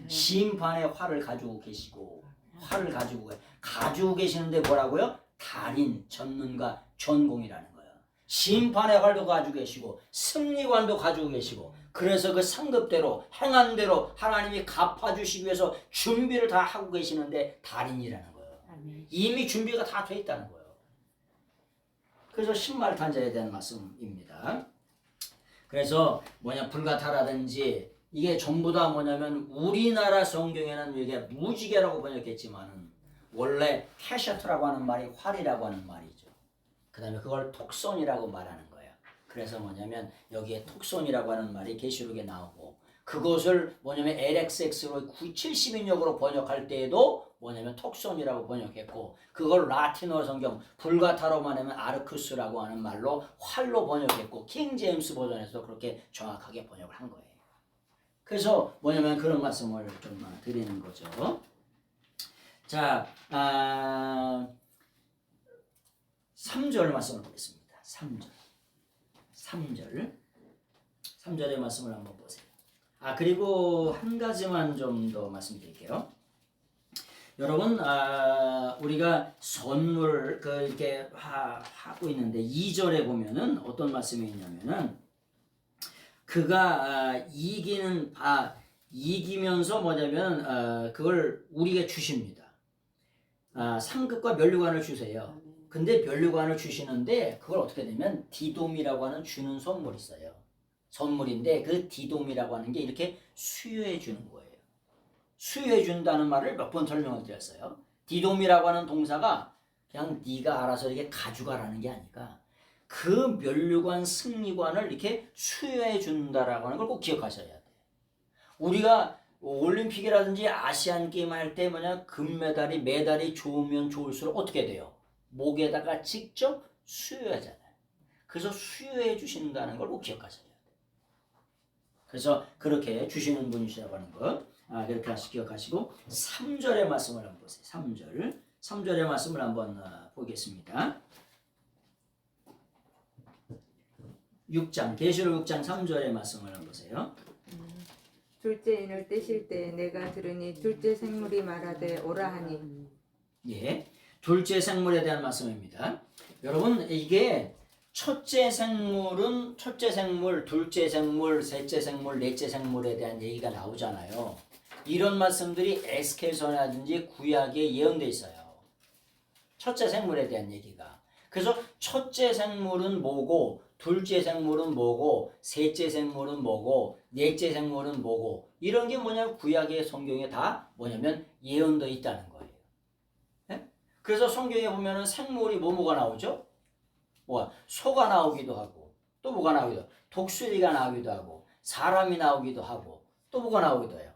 심판의 활을 가지고 계시고 활을 가지고 계시는데 뭐라고요? 달인, 전문가, 전공이라는 거예요. 심판의 활도 가지고 계시고 승리관도 가지고 계시고 그래서 그 상급대로 행한 대로 하나님이 갚아주시기 위해서 준비를 다 하고 계시는데 달인이라는 거예요. 이미 준비가 다 돼 있다는 거예요. 그래서 신말탄자에 대한 말씀입니다. 그래서 불가타라든지 이게 전부 다 뭐냐면 우리나라 성경에는 이게 무지개라고 번역했지만은 원래 캐셔트라고 하는 말이 활이라고 하는 말이죠. 그 다음에 그걸 톡손이라고 말하는 거예요. 그래서 여기에 톡손이라고 하는 말이 계시록에 나오고 그것을 LXX로 70인역으로 번역할 때에도 톡손이라고 번역했고 그걸 라틴어 성경 불가타로만 하면 아르쿠스라고 하는 말로 활로 번역했고 킹 제임스 버전에서 그렇게 정확하게 번역을 한 거예요. 그래서 그런 말씀을 좀 드리는 거죠. 자, 3절 말씀을 보겠습니다. 3절의 말씀을 한번 보세요. 그리고 한 가지만 좀 더 말씀드릴게요. 여러분, 우리가 선물 이렇게 하고 있는데 2절에 보면은 어떤 말씀이 있냐면은 그가 이기면서 그걸 우리에게 주십니다. 상급과 면류관을 주세요. 근데 면류관을 주시는데 그걸 어떻게 되면 디돔이라고 하는 주는 선물이 있어요. 선물인데 그 디돔이라고 하는 게 이렇게 수여해 주는 거예요. 수여해 준다는 말을 몇 번 설명을 드렸어요. 디돔이라고 하는 동사가 그냥 네가 알아서 이렇게 가져가라는 게 아니라 그 면류관 승리관을 이렇게 수여해 준다라고 하는 걸 꼭 기억하셔야 돼요. 우리가 올림픽이라든지 아시안 게임 할 때 메달이 좋으면 좋을수록 어떻게 돼요? 목에다가 직접 수여하잖아요. 그래서 수여해 주신다는 걸 꼭 기억하셔야 돼요. 그래서 그렇게 주시는 분이시라고 하는 것 그렇게 기억하시고 3절의 말씀을 한번 보세요. 3절의 말씀을 한번 보겠습니다. 6장 계시록 6장 3절의 말씀을 한번 보세요. 둘째 인을 떼실 때 내가 들으니 둘째 생물이 말하되 오라 하니. 예, 둘째 생물에 대한 말씀입니다. 여러분 이게 첫째 생물, 둘째 생물, 셋째 생물, 넷째 생물에 대한 얘기가 나오잖아요. 이런 말씀들이 에스겔서라든지 구약에 예언돼 있어요. 첫째 생물에 대한 얘기가. 그래서 첫째 생물은 뭐고, 둘째 생물은 뭐고, 셋째 생물은 뭐고, 넷째 생물은 뭐고, 이런 게 구약의 성경에 다 예언되어 있다는 거예요. 네? 그래서 성경에 보면은 생물이 뭐가 나오죠? 소가 나오기도 하고, 또 뭐가 나오기도 하고, 독수리가 나오기도 하고, 사람이 나오기도 하고, 또 뭐가 나오기도 해요?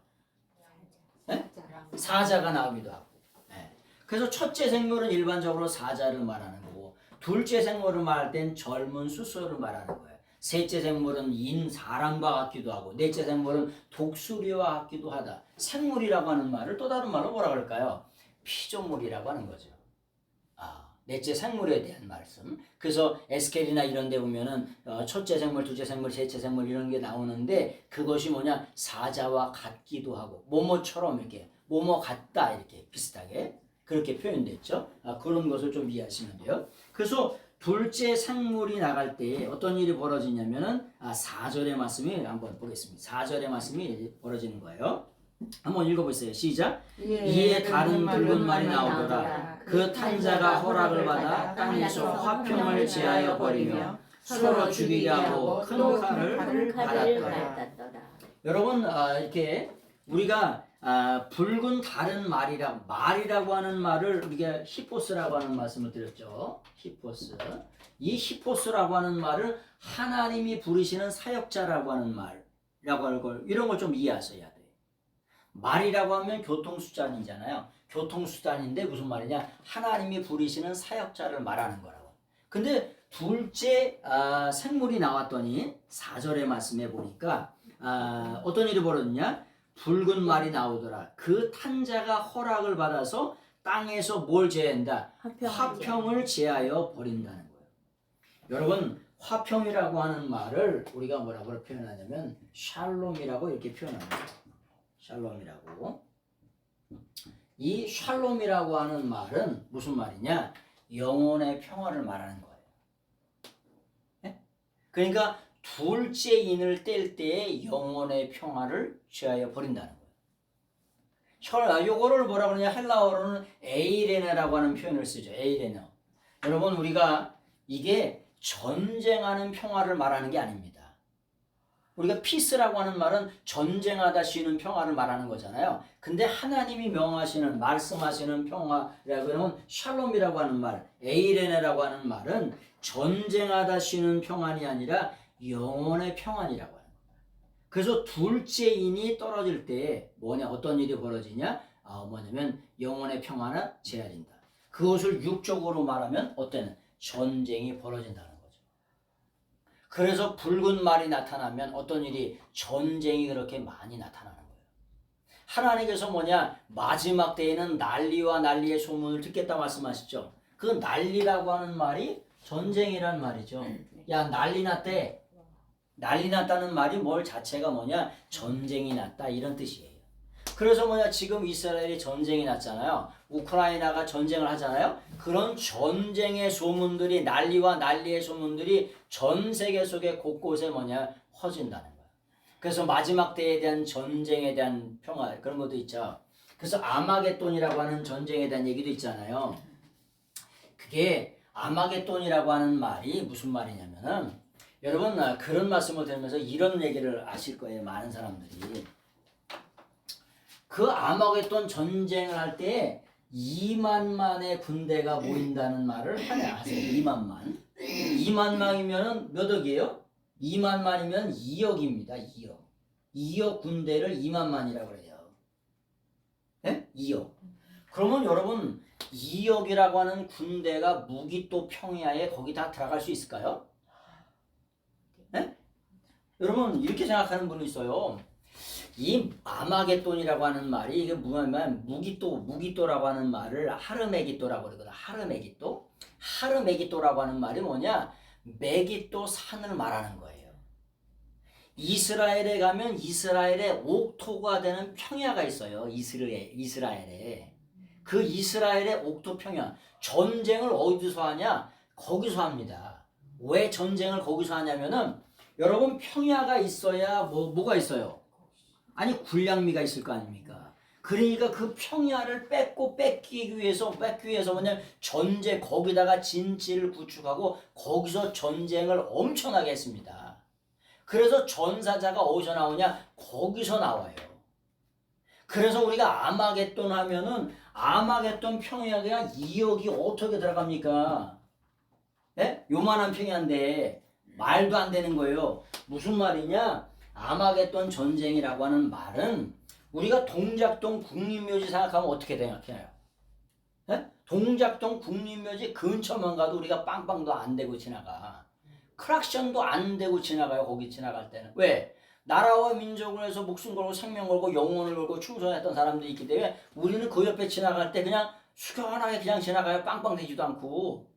네? 사자가 나오기도 하고. 네. 그래서 첫째 생물은 일반적으로 사자를 말하는 거고, 둘째 생물을 말할 땐 젊은 수소를 말하는 거예요. 셋째 생물은 사람과 같기도 하고 넷째 생물은 독수리와 같기도 하다. 생물이라고 하는 말을 또 다른 말로 뭐라 그럴까요? 피조물이라고 하는 거죠. 넷째 생물에 대한 말씀. 그래서 에스겔이나 이런 데 보면은 첫째 생물, 둘째 생물, 셋째 생물 이런 게 나오는데 그것이 뭐냐? 사자와 같기도 하고 뭐뭐처럼 이렇게 뭐뭐 같다 이렇게 비슷하게 그렇게 표현됐죠. 그런 것을 좀 이해하시면 돼요. 그래서 둘째 생물이 나갈 때 어떤 일이 벌어지냐면은 4절의 말씀이 한번 보겠습니다. 4절의 말씀이 벌어지는 거예요. 한번 읽어보세요. 시작. 이에 다른 붉은 말이 나오더라. 그 탄자가 허락을 받아 땅에서 화평을 제하여 버리며 서로 죽이게 하고 큰 칼을 받았더라. 여러분 이렇게 우리가 붉은 다른 말이라고 하는 말을 우리가 히포스라고 하는 말씀을 드렸죠. 히포스. 이 히포스라고 하는 말을 하나님이 부르시는 사역자라고 하는 말이라고 하는 걸 이런 걸 좀 이해하셔야 돼요. 말이라고 하면 교통수단이잖아요. 교통수단인데 무슨 말이냐? 하나님이 부르시는 사역자를 말하는 거라고. 근데 둘째 생물이 나왔더니 4절의 말씀에 보니까 어떤 일이 벌어졌냐? 붉은 말이 나오더라. 그 탄자가 허락을 받아서 땅에서 뭘 제한다? 화평을 제하여 버린다는 거예요. 여러분 화평이라고 하는 말을 우리가 뭐라고 표현하냐면 샬롬이라고 이렇게 표현합니다. 샬롬이라고. 이 샬롬이라고 하는 말은 무슨 말이냐? 영혼의 평화를 말하는 거예요. 네? 그러니까 둘째 인을 뗄 때에 영혼의 평화를 취하여 버린다는 거예요. 요거를 뭐라 그러냐? 헬라어로는 에이레네라고 하는 표현을 쓰죠. 에이레네. 여러분 우리가 이게 전쟁하는 평화를 말하는 게 아닙니다. 우리가 피스라고 하는 말은 전쟁하다 쉬는 평화를 말하는 거잖아요. 근데 하나님이 명하시는 말씀하시는 평화라고 하면 샬롬이라고 하는 말, 에이레네라고 하는 말은 전쟁하다 쉬는 평안이 아니라 영혼의 평안이라고 하는 거예요. 그래서 둘째 인이 떨어질 때 어떤 일이 벌어지냐? 뭐냐면 영혼의 평안을 제한한다. 그것을 육적으로 말하면 어때는 전쟁이 벌어진다는 거죠. 그래서 붉은 말이 나타나면 어떤 일이 전쟁이 그렇게 많이 나타나는 거예요. 하나님께서 마지막 때에는 난리와 난리의 소문을 듣겠다 말씀하시죠. 그 난리라고 하는 말이 전쟁이란 말이죠. 야 난리 났대. 난리 났다는 말이 자체가 전쟁이 났다 이런 뜻이에요. 그래서 지금 이스라엘이 전쟁이 났잖아요. 우크라이나가 전쟁을 하잖아요. 그런 전쟁의 소문들이 난리와 난리의 소문들이 전 세계 속에 곳곳에 퍼진다는 거예요. 그래서 마지막 때에 대한 전쟁에 대한 평화 그런 것도 있죠. 그래서 아마겟돈이라고 하는 전쟁에 대한 얘기도 있잖아요. 그게 아마겟돈이라고 하는 말이 무슨 말이냐면은 여러분 그런 말씀을 들으면서 이런 얘기를 아실 거예요. 많은 사람들이. 그 아마겟돈 전쟁을 할 때 2만만의 군대가 모인다는 말을 하세요. 2만만. 2만만이면 몇 억이에요? 2만만이면 2억입니다. 2억. 2억 군대를 2만만이라고 그래요. 네? 2억. 그러면 여러분 2억이라고 하는 군대가 무기또 평야에 거기 다 들어갈 수 있을까요? 네? 여러분 이렇게 생각하는 분이 있어요. 이 아마겟돈이라고 하는 말이 이게 뭐냐면 무기또라고 하는 말을 하르메기또라고 그러거든. 하르메기또라고 하는 말이 메기또 산을 말하는 거예요. 이스라엘에 가면 이스라엘의 옥토가 되는 평야가 있어요. 이스라엘에. 그 이스라엘의 옥토 평야. 전쟁을 어디서 하냐? 거기서 합니다. 왜 전쟁을 거기서 하냐면은 여러분 평야가 있어야 뭐가 있어요? 아니 군량미가 있을 거 아닙니까? 그러니까 그 평야를 뺏기 위해서 전쟁 거기다가 진지를 구축하고 거기서 전쟁을 엄청나게 했습니다. 그래서 전사자가 어디서 나오냐? 거기서 나와요. 그래서 우리가 아마겟돈 하면은 아마겟돈 평야가 2억이 어떻게 들어갑니까? 네? 요만한 평야인데 말도 안 되는 거예요. 무슨 말이냐? 아마겟돈 전쟁이라고 하는 말은 우리가 동작동 국립묘지 생각하면 어떻게 생각해요? 네? 동작동 국립묘지 근처만 가도 우리가 빵빵도 안 대고 지나가. 크락션도 안 되고 지나가요. 거기 지나갈 때는. 왜? 나라와 민족을 위해서 목숨 걸고 생명 걸고 영혼을 걸고 충성했던 사람들이 있기 때문에 우리는 그 옆에 지나갈 때 그냥 숙연하게 그냥 지나가요. 빵빵대지도 않고.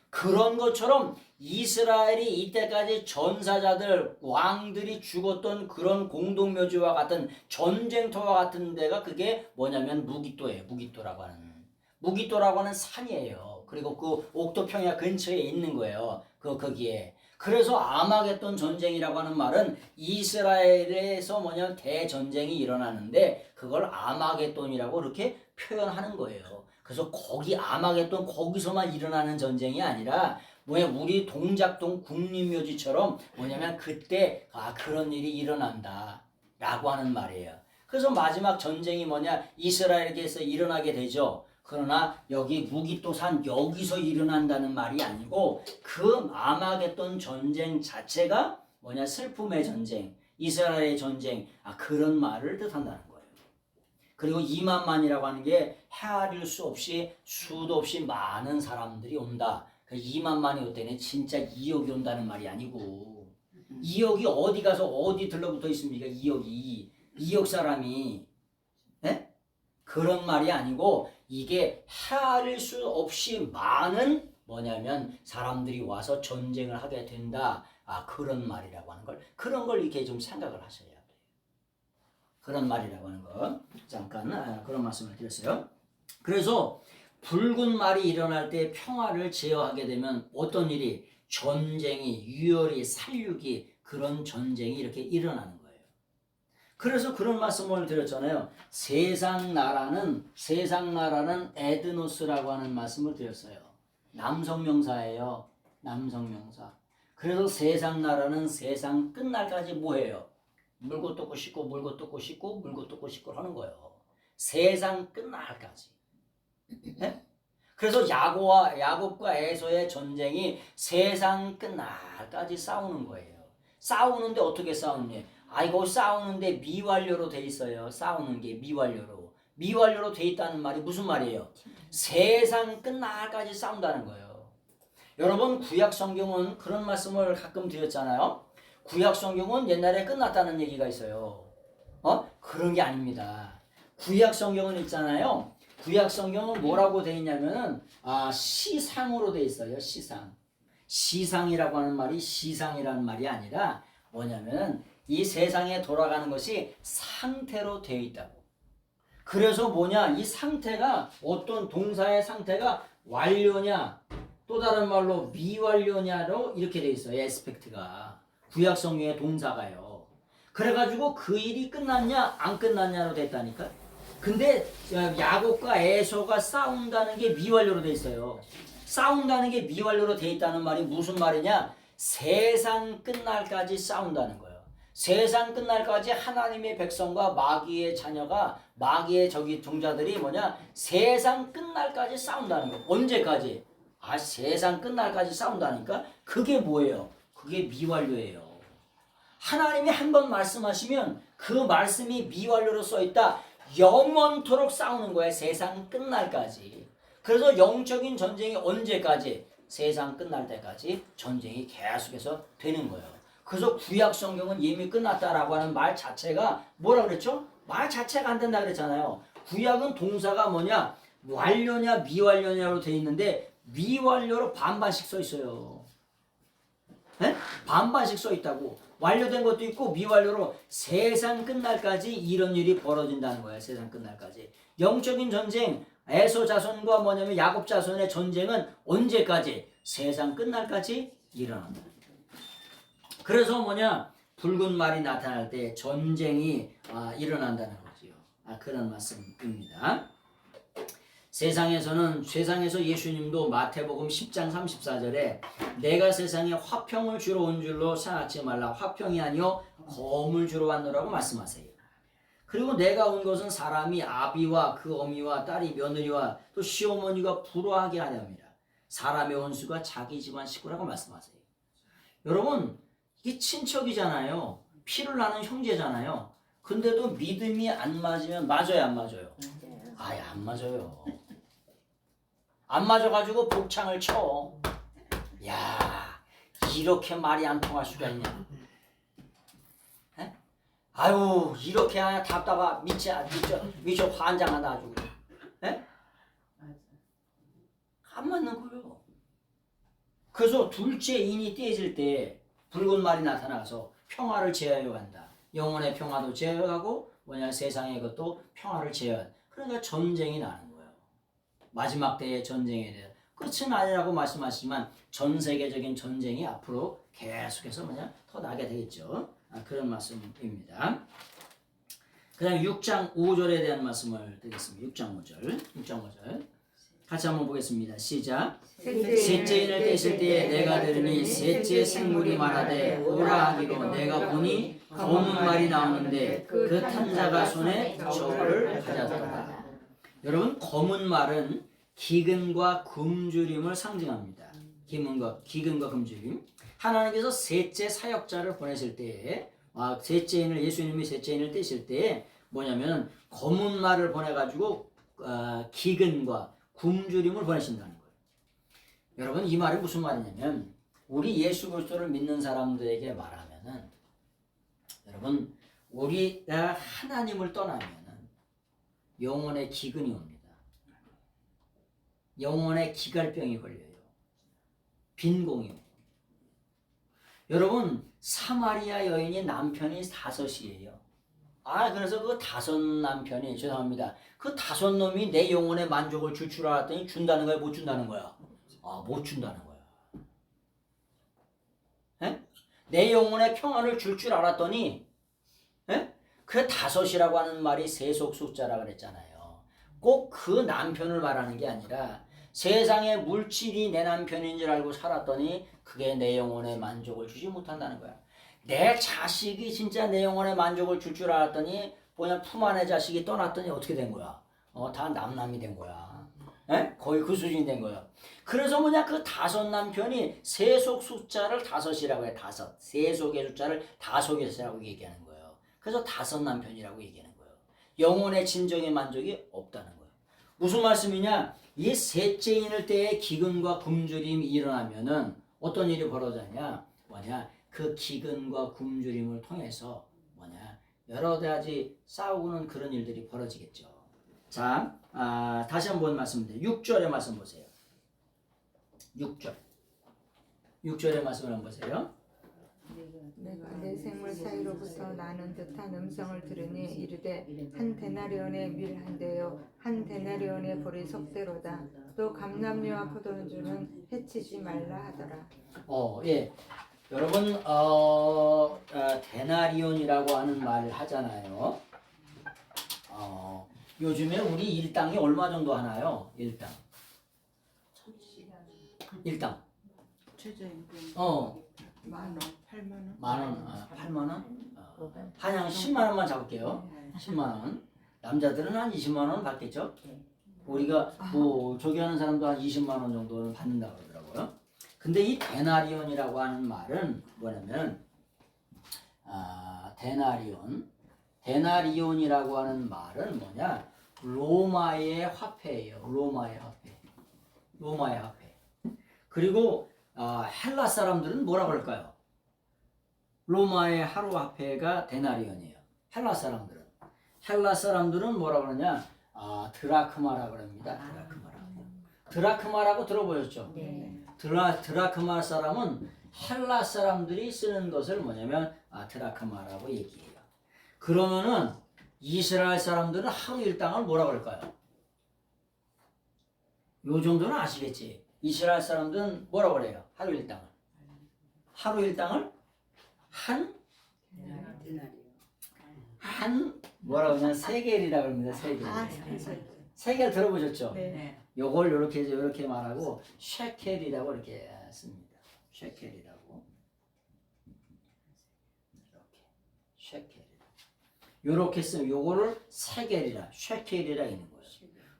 그런 것처럼 이스라엘이 이때까지 전사자들, 왕들이 죽었던 그런 공동묘지와 같은 전쟁터와 같은 데가 그게 뭐냐면 무기또예요. 무기또라고 하는. 무기또라고 하는 산이에요. 그리고 그 옥토평야 근처에 있는 거예요. 거기에. 그래서 아마겟돈 전쟁이라고 하는 말은 이스라엘에서 뭐냐면 대전쟁이 일어나는데 그걸 아마겟돈이라고 그렇게 표현하는 거예요. 그래서 거기 아마겟돈 거기서만 일어나는 전쟁이 아니라 뭐야 우리 동작동 국립묘지처럼 뭐냐면 그때 그런 일이 일어난다 라고 하는 말이에요. 그래서 마지막 전쟁이 뭐냐 이스라엘에게서 일어나게 되죠. 그러나 여기 무기또산 여기서 일어난다는 말이 아니고 그 아마겟돈 전쟁 자체가 뭐냐 슬픔의 전쟁, 이스라엘의 전쟁 그런 말을 뜻한다는 거예요. 그리고 2만만이라고 하는 게 헤아릴 수 없이 수도 없이 많은 사람들이 온다. 2만만이 올 때는 진짜 2억이 온다는 말이 아니고 2억이 어디 가서 어디 들러붙어 있습니까? 2억 사람이 네? 그런 말이 아니고 이게 헤아릴 수 없이 많은 뭐냐면 사람들이 와서 전쟁을 하게 된다. 그런 말이라고 하는 걸 그런 걸 이렇게 좀 생각을 하셔야 돼요. 그런 말이라고 하는 거 잠깐 그런 말씀을 드렸어요. 그래서 붉은 말이 일어날 때 평화를 제어하게 되면 어떤 일이 전쟁이 유혈이 살육이 그런 전쟁이 이렇게 일어나는 거예요. 그래서 그런 말씀을 드렸잖아요. 세상 나라는 에드노스라고 하는 말씀을 드렸어요. 남성명사예요. 남성명사. 그래서 세상 나라는 세상 끝날까지 뭐해요? 물고 뜯고 씻고 물고 뜯고 씻고 물고 뜯고 씻고 하는 거예요. 세상 끝날까지. 네? 그래서 야곱과 에서의 전쟁이 세상 끝날까지 싸우는 거예요. 싸우는데 어떻게 싸우느냐? 이거 싸우는데 미완료로 돼 있어요. 싸우는 게 미완료로 돼 있다는 말이 무슨 말이에요? 세상 끝날까지 싸운다는 거예요. 여러분 구약 성경은 그런 말씀을 가끔 드렸잖아요. 구약 성경은 옛날에 끝났다는 얘기가 있어요. 그런 게 아닙니다. 구약 성경은 있잖아요. 구약 성경은 뭐라고 돼 있냐면은 시상으로 돼 있어요. 시상이라고 하는 말이 시상이라는 말이 아니라 뭐냐면은 이 세상에 돌아가는 것이 상태로 되어 있다고. 그래서 뭐냐 이 상태가 어떤 동사의 상태가 완료냐 또 다른 말로 미완료냐로 이렇게 돼 있어요. 에스펙트가 구약 성경의 동사가요. 그래가지고 그 일이 끝났냐 안 끝났냐로 됐다니까. 근데 야곱과 에서가 싸운다는 게 미완료로 돼 있어요. 싸운다는 게 미완료로 돼 있다는 말이 무슨 말이냐? 세상 끝날까지 싸운다는 거예요. 세상 끝날까지 하나님의 백성과 마귀의 자녀가 마귀의 종자들이 뭐냐? 세상 끝날까지 싸운다는 거. 언제까지? 세상 끝날까지 싸운다니까? 그게 뭐예요? 그게 미완료예요. 하나님이 한 번 말씀하시면 그 말씀이 미완료로 써있다. 영원토록 싸우는 거예요. 세상 끝날까지. 그래서 영적인 전쟁이 언제까지? 세상 끝날 때까지 전쟁이 계속해서 되는 거예요. 그래서 구약 성경은 이미 끝났다라고 하는 말 자체가 뭐라 그랬죠? 말 자체가 안 된다 그랬잖아요. 구약은 동사가 뭐냐? 완료냐 미완료냐로 돼 있는데 미완료로 반반씩 써 있어요. 네? 반반씩 써 있다고. 완료된 것도 있고 미완료로 세상 끝날까지 이런 일이 벌어진다는 거예요. 세상 끝날까지. 영적인 전쟁, 에서 자손과 뭐냐면 야곱 자손의 전쟁은 언제까지? 세상 끝날까지 일어난다. 그래서 뭐냐? 붉은 말이 나타날 때 전쟁이 일어난다는 거지요. 그런 말씀입니다. 세상에서 예수님도 마태복음 10장 34절에 내가 세상에 화평을 주러 온 줄로 생각하지 말라. 화평이 아니요 검을 주러 왔노라고 말씀하세요. 그리고 내가 온 것은 사람이 아비와 그 어미와 딸이 며느리와 또 시어머니가 부러워하게 하려 합니다. 사람의 원수가 자기 집안 식구라고 말씀하세요. 여러분 이게 친척이잖아요. 피를 나는 형제잖아요. 근데도 믿음이 안 맞으면 맞아요 안 맞아요? 아예 안 맞아요. 안 맞아가지고 복창을 쳐. 야 이렇게 말이 안 통할 수가 있냐? 에? 아유 이렇게 답답하 미쳐 환장하다 아주. 에? 안 맞는 거예요. 그래서 둘째 인이 떼질 때 붉은 말이 나타나서 평화를 제어해 간다. 영혼의 평화도 제어하고 뭐냐 세상의 것도 평화를 제어한. 그러니까 전쟁이 나는 거예요. 마지막 때의 전쟁에 대한 끝은 아니라고 말씀하시지만 전 세계적인 전쟁이 앞으로 계속해서 뭐냐 더 나게 되겠죠. 그런 말씀입니다. 그 다음에 6장 5절에 대한 말씀을 드리겠습니다. 6장 5절 같이 한번 보겠습니다. 시작. 셋째 인을 떼실 때에 내가 들으니 셋째 생물이 말하되 오라 하기로 내가 보니 검은 말이 나오는데 그 탄자가 손에 저울을 가졌더라. 여러분 검은 말은 기근과 굶주림을 상징합니다. 기근과 굶주림. 하나님께서 셋째 사역자를 보내실 때에 셋째 인을 예수님이 셋째 인을 떼실 때에 뭐냐면 검은 말을 보내가지고 기근과 굶주림을 보내신다는 거예요. 여러분 이 말이 무슨 말이냐면 우리 예수 그리스도를 믿는 사람들에게 말하면은 여러분 우리가 하나님을 떠나면은 영혼의 기근이 옵니다. 영혼의 기갈병이 걸려요. 빈공이 옵니다. 여러분 사마리아 여인이 남편이 5이에요. 그래서 그 5 남편이 죄송합니다. 그 5 놈이 내 영혼의 만족을 줄 줄 알았더니 준다는 거야, 못 준다는 거야? 못 준다는 거야. 에? 내 영혼의 평안을 줄 줄 알았더니 그 5이라고 하는 말이 세속 숫자라 그랬잖아요. 꼭 그 남편을 말하는 게 아니라 세상의 물질이 내 남편인 줄 알고 살았더니 그게 내 영혼의 만족을 주지 못한다는 거야. 내 자식이 진짜 내 영혼의 만족을 줄 줄 알았더니 뭐냐 품 안의 자식이 떠났더니 어떻게 된 거야? 다 남남이 된 거야. 거의 그 수준이 된 거야. 그래서 뭐냐 그 5 남편이 세속 숫자를 5이라고 해. 5. 세속의 숫자를 다속이라고 얘기하는 거예요. 그래서 5 남편이라고 얘기하는 거예요. 영혼의 진정의 만족이 없다는 거예요. 무슨 말씀이냐? 이 셋째 인을 때에 기근과 굶주림이 일어나면은 어떤 일이 벌어지냐? 뭐냐? 그 기근과 굶주림을 통해서 뭐냐 여러 가지 싸우는 그런 일들이 벌어지겠죠. 자, 다시 한번 말씀드립니다. 6절의 말씀 보세요. 6절의 말씀을 한번 보세요. 내가 내 생물 사이로부터 나는 듯한 음성을 들으니 이르되 한 데나리온의 밀 한 대요 한 데나리온의 보리 속대로다. 또 감람류와 포도주는 해치지 말라 하더라. 예. 여러분 데나리온이라고 하는 말을 하잖아요. 요즘에 우리 일당이 얼마 정도 하나요? 일당. 최저임금 10,000원, 8,000원. 10,000원, 8,000원? 한양 10만 원만 잡을게요. 10만 원. 남자들은 한 20만 원 받겠죠? 우리가 뭐 저기 하는 사람도 한 20만 원 정도는 받는다고 그러더라고요. 근데 이 데나리온이라고 하는 말은 뭐냐면 데나리온이라고 하는 말은 뭐냐? 로마의 화폐예요. 로마의 화폐. 그리고 헬라 사람들은 뭐라고 할까요? 로마의 하루 화폐가 데나리온이에요. 헬라 사람들은 뭐라고 그러냐? 드라크마라고 합니다. 드라크마라고 들어보셨죠? 네. 드라크마 사람은 헬라 사람들이 쓰는 것을 뭐냐면 드라크마라고 얘기해요. 그러면은 이스라엘 사람들은 하루 일당을 뭐라고 할까요? 요 정도는 아시겠지? 이스라엘 사람들은 뭐라고 그래요? 하루 일당을 한 뭐라고 하냐? 세겔이라고 합니다. 세겔 들어보셨죠? 네. 요걸 이렇게 말하고 쉐켈이라고 이렇게 씁니다. 쉐켈이라고 이렇게 쓰면 요거를 세겔이라 쉐켈이라 있는 거예요.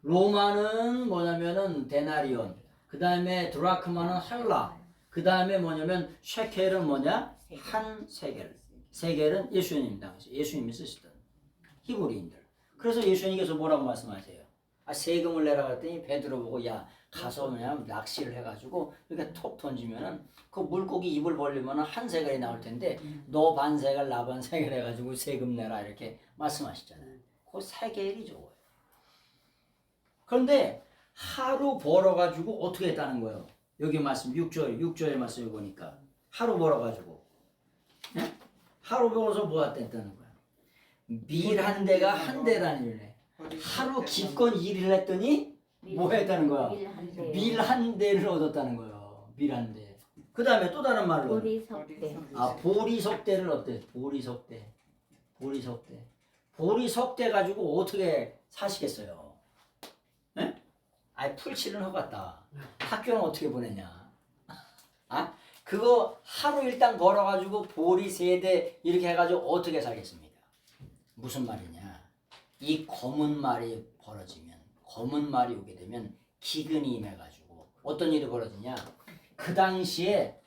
로마는 뭐냐면은 데나리온, 그 다음에 드라크마는 헬라, 그 다음에 뭐냐면 쉐켈은 뭐냐? 한 세겔. 세겔은 예수님 당시 예수님이 쓰시던 히브리인들. 그래서 예수님께서 뭐라고 말씀하세요? 세금을 내라 그랬더니 베드로 보고 야 가서 그냥 낚시를 해가지고 이렇게 톡 던지면은 그 물고기 입을 벌리면은 한 세겔이 나올 텐데 너 반 세겔 나 반 세겔 해가지고 세금 내라 이렇게 말씀하시잖아요. 그 세겔이 좋아요. 그런데 하루 벌어가지고 어떻게 했다는 거예요? 여기 말씀 6절의 말씀을 보니까 하루 벌어가지고 네? 하루 벌어서 뭐 했다는 거야? 밀 한 대가 한 대라는 일이네. 하루 기껏 일을 했더니 뭐 했다는 거야? 밀 한 대를 얻었다는 거예요. 밀 한 대. 그 다음에 또 다른 말로 보리석대. 보리석대를 어때? 보리석대. 보리석대 가지고 어떻게 사시겠어요? 예? 풀칠은 허갔다. 학교는 어떻게 보내냐? 그거 하루 일당 벌어가지고 보리 3대 이렇게 해가지고 어떻게 살겠습니까? 무슨 말이냐? 이 검은 말이 벌어지면, 검은 말이 오게 되면 기근이 임해가지고 어떤 일이 벌어지냐? 그 당시에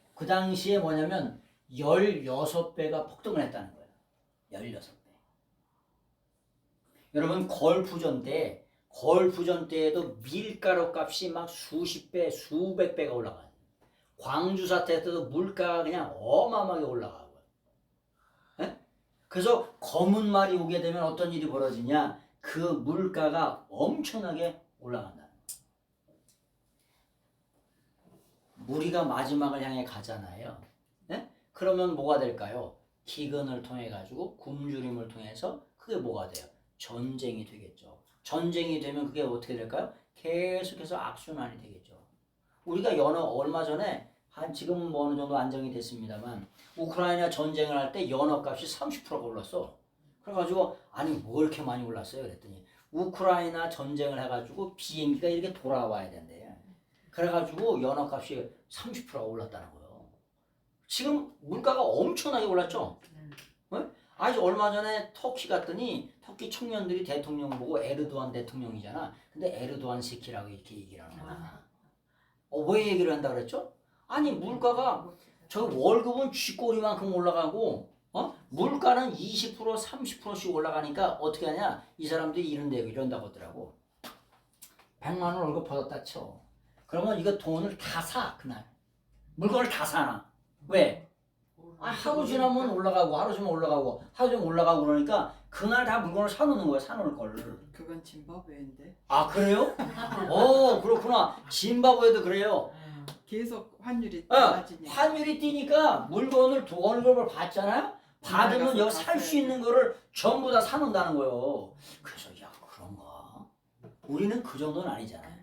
뭐냐면 16배가 폭등을 했다는 거예요. 16배. 여러분 걸프전 때에도 밀가루 값이 막 수십 배, 수백 배가 올라가요. 광주 사태 때도 물가가 그냥 어마어마하게 올라가고. 예? 그래서 검은 말이 오게 되면 어떤 일이 벌어지냐? 그 물가가 엄청나게 올라간다. 우리가 마지막을 향해 가잖아요. 예? 그러면 뭐가 될까요? 기근을 통해 가지고 굶주림을 통해서 그게 뭐가 돼요? 전쟁이 되겠죠. 전쟁이 되면 그게 어떻게 될까요? 계속해서 악순환이 되겠죠. 우리가 얼마 전에 지금 뭐 어느 정도 안정이 됐습니다만 우크라이나 전쟁을 할 때 연어값이 30%가 올랐어. 그래가지고 아니 뭐 이렇게 많이 올랐어요? 그랬더니 우크라이나 전쟁을 해가지고 비행기가 이렇게 돌아와야 된대요. 그래가지고 연어값이 30%가 올랐다는 거예요. 지금 물가가 엄청나게 올랐죠. 아주 얼마 전에 터키 갔더니 터키 청년들이 대통령 보고 에르도안 대통령이잖아. 근데 에르도안 새끼라고 이렇게 얘기를 하는 거야. 왜 얘기를 한다 그랬죠? 아니 물가가 저 월급은 쥐꼬리만큼 올라가고 물가는 20% 30%씩 올라가니까 어떻게 하냐? 이 사람들이 이런다고 하더라고. 100만 원 월급 받았다 쳐. 그러면 이거 돈을 다 사 그날. 물건을 다 사나. 왜? 하루 지나면 올라가고 하루 지나면 올라가고 하루 지나면 올라가고 그러니까 그날 다 물건을 사놓는 거야. 사놓을 거를. 그건 짐바브웨인데. 그래요? 그렇구나. 짐바브웨도 그래요. 계속 환율이 떨어지니까. 환율이 뛰니까 물건을 월급을 받잖아요. 받으면 여기 살 수 있는 거를 전부 다 사놓는다는 거예요. 그래서 야 그런가? 우리는 그 정도는 아니잖아요.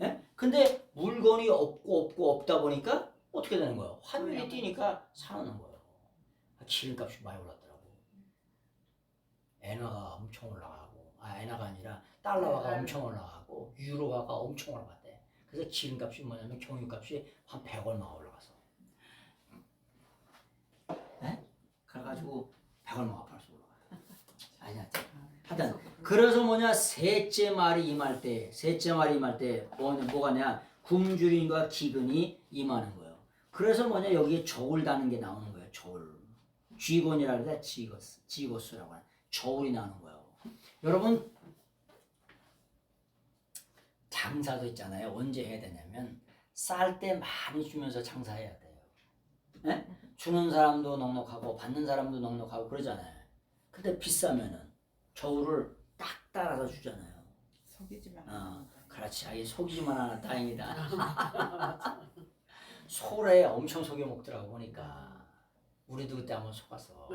예? 근데 물건이 없다 보니까 어떻게 되는 거예요? 환율이 뛰니까 사놓는 거예요. 기름값이 많이 올랐더라고. 엔화가 엄청 올라가고, 엔화가 아니라 달러화가 엄청 올라가고, 유로화가 엄청 올라갔대. 그래서 기름값이 뭐냐면 경유값이 한 100 얼마 올라가서. 네? 그래가지고 100 얼마가 벌써 올라가요. 아니야. 하여튼 그래서 뭐냐 셋째 말이 임할 때 뭐가냐 굶주림과 기근이 임하는 거예요. 그래서 뭐냐 여기에 저울 다는 게 나오는 거예요. 저울. 쥐곤이라 그래 지고스라고 하는 저울이 나오는 거예요. 여러분 장사도 있잖아요. 언제 해야 되냐면 쌀 때 많이 주면서 장사해야 돼요. 네? 주는 사람도 넉넉하고 받는 사람도 넉넉하고 그러잖아요. 근데 비싸면은 저울을 딱 따라서 주잖아요. 속이지만. 그렇지. 속이지만 하나 다행이다. 소래 엄청 속여 먹더라고 보니까. 우리도 그때 한번 속았어.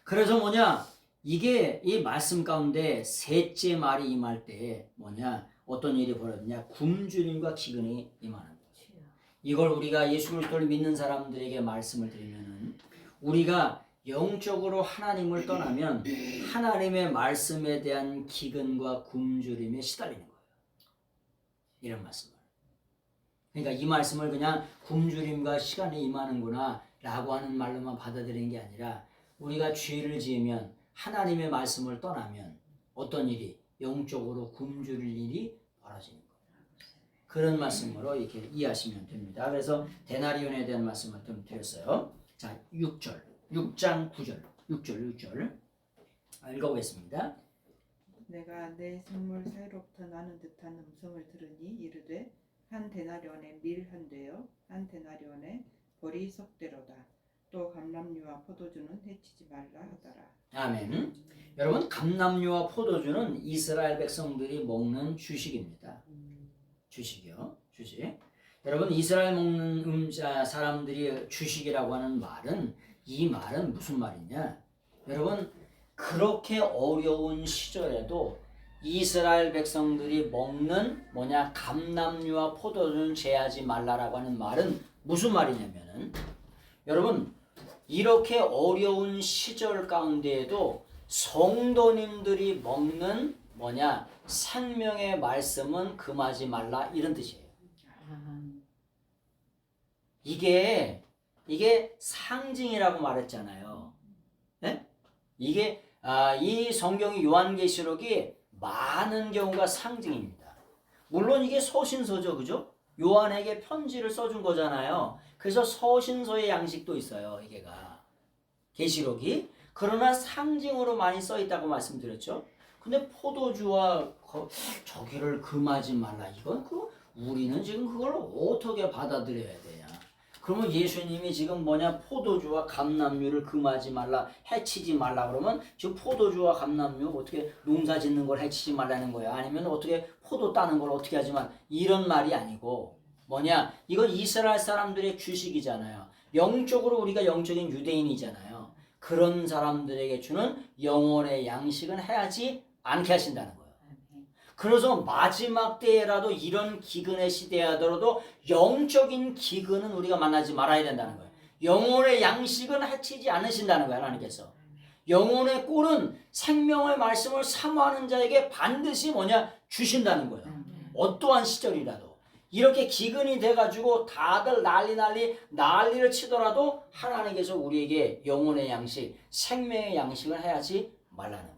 그래서 뭐냐 이게 이 말씀 가운데 셋째 말이 임할 때 뭐냐 어떤 일이 벌어지냐 굶주림과 기근이 임하는 거죠. 이걸 우리가 예수 그리스도를 믿는 사람들에게 말씀을 드리면은 우리가 영적으로 하나님을 떠나면 하나님의 말씀에 대한 기근과 굶주림에 시달리는 거예요. 이런 말씀을. 그러니까 이 말씀을 그냥 굶주림과 시간이 임하는구나 라고 하는 말로만 받아들이는 게 아니라 우리가 죄를 지으면 하나님의 말씀을 떠나면 어떤 일이 영적으로 굶주릴 일이 벌어지는 거예요. 그런 말씀으로 이렇게 이해하시면 됩니다. 그래서 데나리온에 대한 말씀을 좀 드렸어요. 자, 6장 9절 6절 읽어보겠습니다. 내가 내 생물 사이로부터 나는 듯한 음성을 들으니 이르되 한 데나리온의 밀 한 되요 한 데나리온의 보리 속대로다. 또 감람류와 포도주는 해치지 말라 하더라. 아멘. 여러분, 감람류와 포도주는 이스라엘 백성들이 먹는 주식입니다. 주식이요. 주식. 여러분, 이스라엘 먹는 사람들이 주식이라고 하는 말은, 이 말은 무슨 말이냐? 여러분, 그렇게 어려운 시절에도 이스라엘 백성들이 먹는 감람류와 포도주는 제하지 말라라고 하는 말은 무슨 말이냐면은, 여러분, 이렇게 어려운 시절 가운데에도 성도님들이 먹는 생명의 말씀은 금하지 말라, 이런 뜻이에요. 이게 상징이라고 말했잖아요. 네? 이게 이 성경이 요한계시록이 많은 경우가 상징입니다. 물론 이게 서신서죠, 그죠? 요한에게 편지를 써준 거잖아요. 그래서 서신서의 양식도 있어요, 이게가 계시록이. 그러나 상징으로 많이 써 있다고 말씀드렸죠. 근데 포도주와 저기를 금하지 말라, 이건 우리는 지금 그걸 어떻게 받아들여야 되냐? 그러면 예수님이 지금 포도주와 감람류를 금하지 말라, 해치지 말라 그러면 지금 포도주와 감람류 어떻게 농사 짓는 걸 해치지 말라는 거야? 아니면 어떻게 포도 따는 걸 어떻게 하지만, 이런 말이 아니고 이건 이스라엘 사람들의 주식이잖아요. 영적으로 우리가 영적인 유대인이잖아요. 그런 사람들에게 주는 영혼의 양식은 해야지 않게 하신다는 거예요. 그래서 마지막 때라도 이런 기근의 시대에 하더라도 영적인 기근은 우리가 만나지 말아야 된다는 거예요. 영혼의 양식은 해치지 않으신다는 거예요, 하나님께서. 영혼의 꼴은 생명의 말씀을 사모하는 자에게 반드시 주신다는 거예요. 어떠한 시절이라도. 이렇게 기근이 돼가지고 다들 난리를 치더라도 하나님께서 우리에게 영혼의 양식, 생명의 양식을 해야지 말라는 거예요.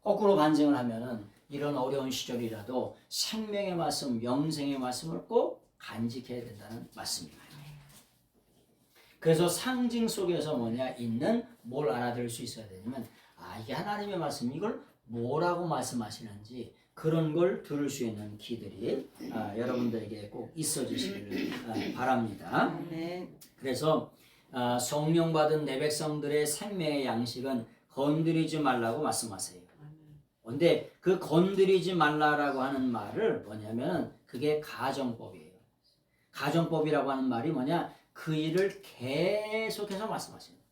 거꾸로 반증을 하면은 이런 어려운 시절이라도 생명의 말씀, 영생의 말씀을 꼭 간직해야 된다는 말씀입니다. 그래서 상징 속에서 있는 뭘 알아들을 수 있어야 되냐면, 이게 하나님의 말씀, 이걸 뭐라고 말씀하시는지 그런 걸 들을 수 있는 귀들이 여러분들에게 꼭 있어주시기를 바랍니다. 그래서 성령 받은 내 백성들의 생명의 양식은 건드리지 말라고 말씀하세요. 근데 그 건드리지 말라라고 하는 말을 그게 가정법이에요. 가정법이라고 하는 말이 그 일을 계속해서 말씀하시는 거예요.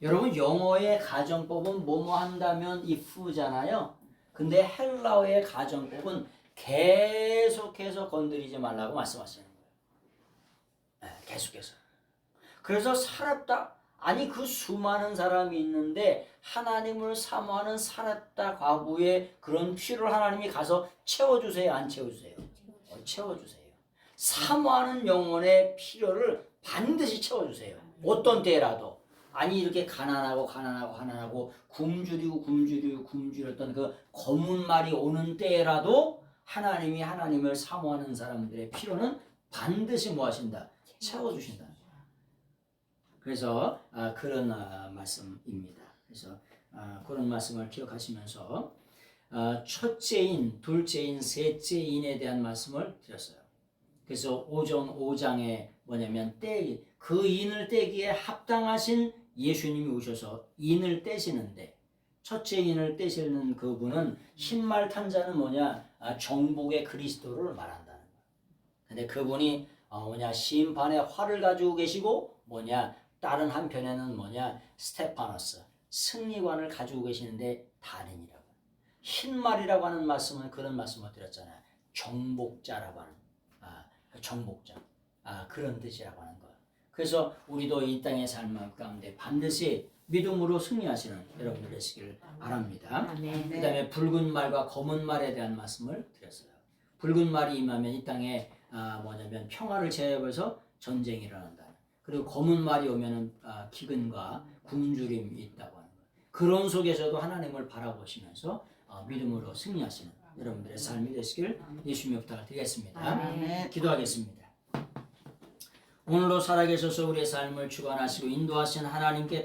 여러분, 영어의 가정법은 뭐뭐 한다면 if잖아요. 근데 헬라어의 가정법은 계속해서 건드리지 말라고 말씀하시는 거예요. 계속해서. 그래서 살았다. 그 수많은 사람이 있는데 하나님을 사모하는 살았다 과부의 그런 필요를 하나님이 가서 채워주세요, 안 채워주세요? 채워주세요. 사모하는 영혼의 필요를 반드시 채워주세요. 어떤 때라도. 이렇게 가난하고 굶주렸던 그 검은 말이 오는 때라도 하나님이 하나님을 사모하는 사람들의 필요는 반드시 하신다? 채워주신다. 그래서 그런 말씀입니다. 그래서 그런 말씀을 기억하시면서 첫째인, 둘째인, 셋째인에 대한 말씀을 드렸어요. 그래서 5장에 그 인을 떼기에 합당하신 예수님이 오셔서 인을 떼시는데, 첫째 인을 떼시는 그분은 흰말 탄 자는 정복의 그리스도를 말한다는 거예요. 근데 그분이 심판의 활을 가지고 계시고 다른 한편에는 스테파노스, 승리관을 가지고 계시는데 단인이라고. 흰말이라고 하는 말씀은 그런 말씀을 드렸잖아요. 정복자라고 하는, 정복자, 그런 뜻이라고 하는 거예요. 그래서 우리도 이 땅의 삶 가운데 반드시 믿음으로 승리하시는 여러분들 되시길 바랍니다. 그 다음에 붉은 말과 검은 말에 대한 말씀을 드렸어요. 붉은 말이 임하면 이 땅에 평화를 제압해서 전쟁이 일어난다. 그리고 검은 말이 오면은 기근과 굶주림이 있다고 하는 거예요. 그런 속에서도 하나님을 바라보시면서 믿음으로 승리하시는 여러분들의 삶이 되시길 예수님의 부탁을 드리겠습니다. 기도하겠습니다. 오늘도 살아계셔서 우리의 삶을 주관하시고 인도하신 하나님께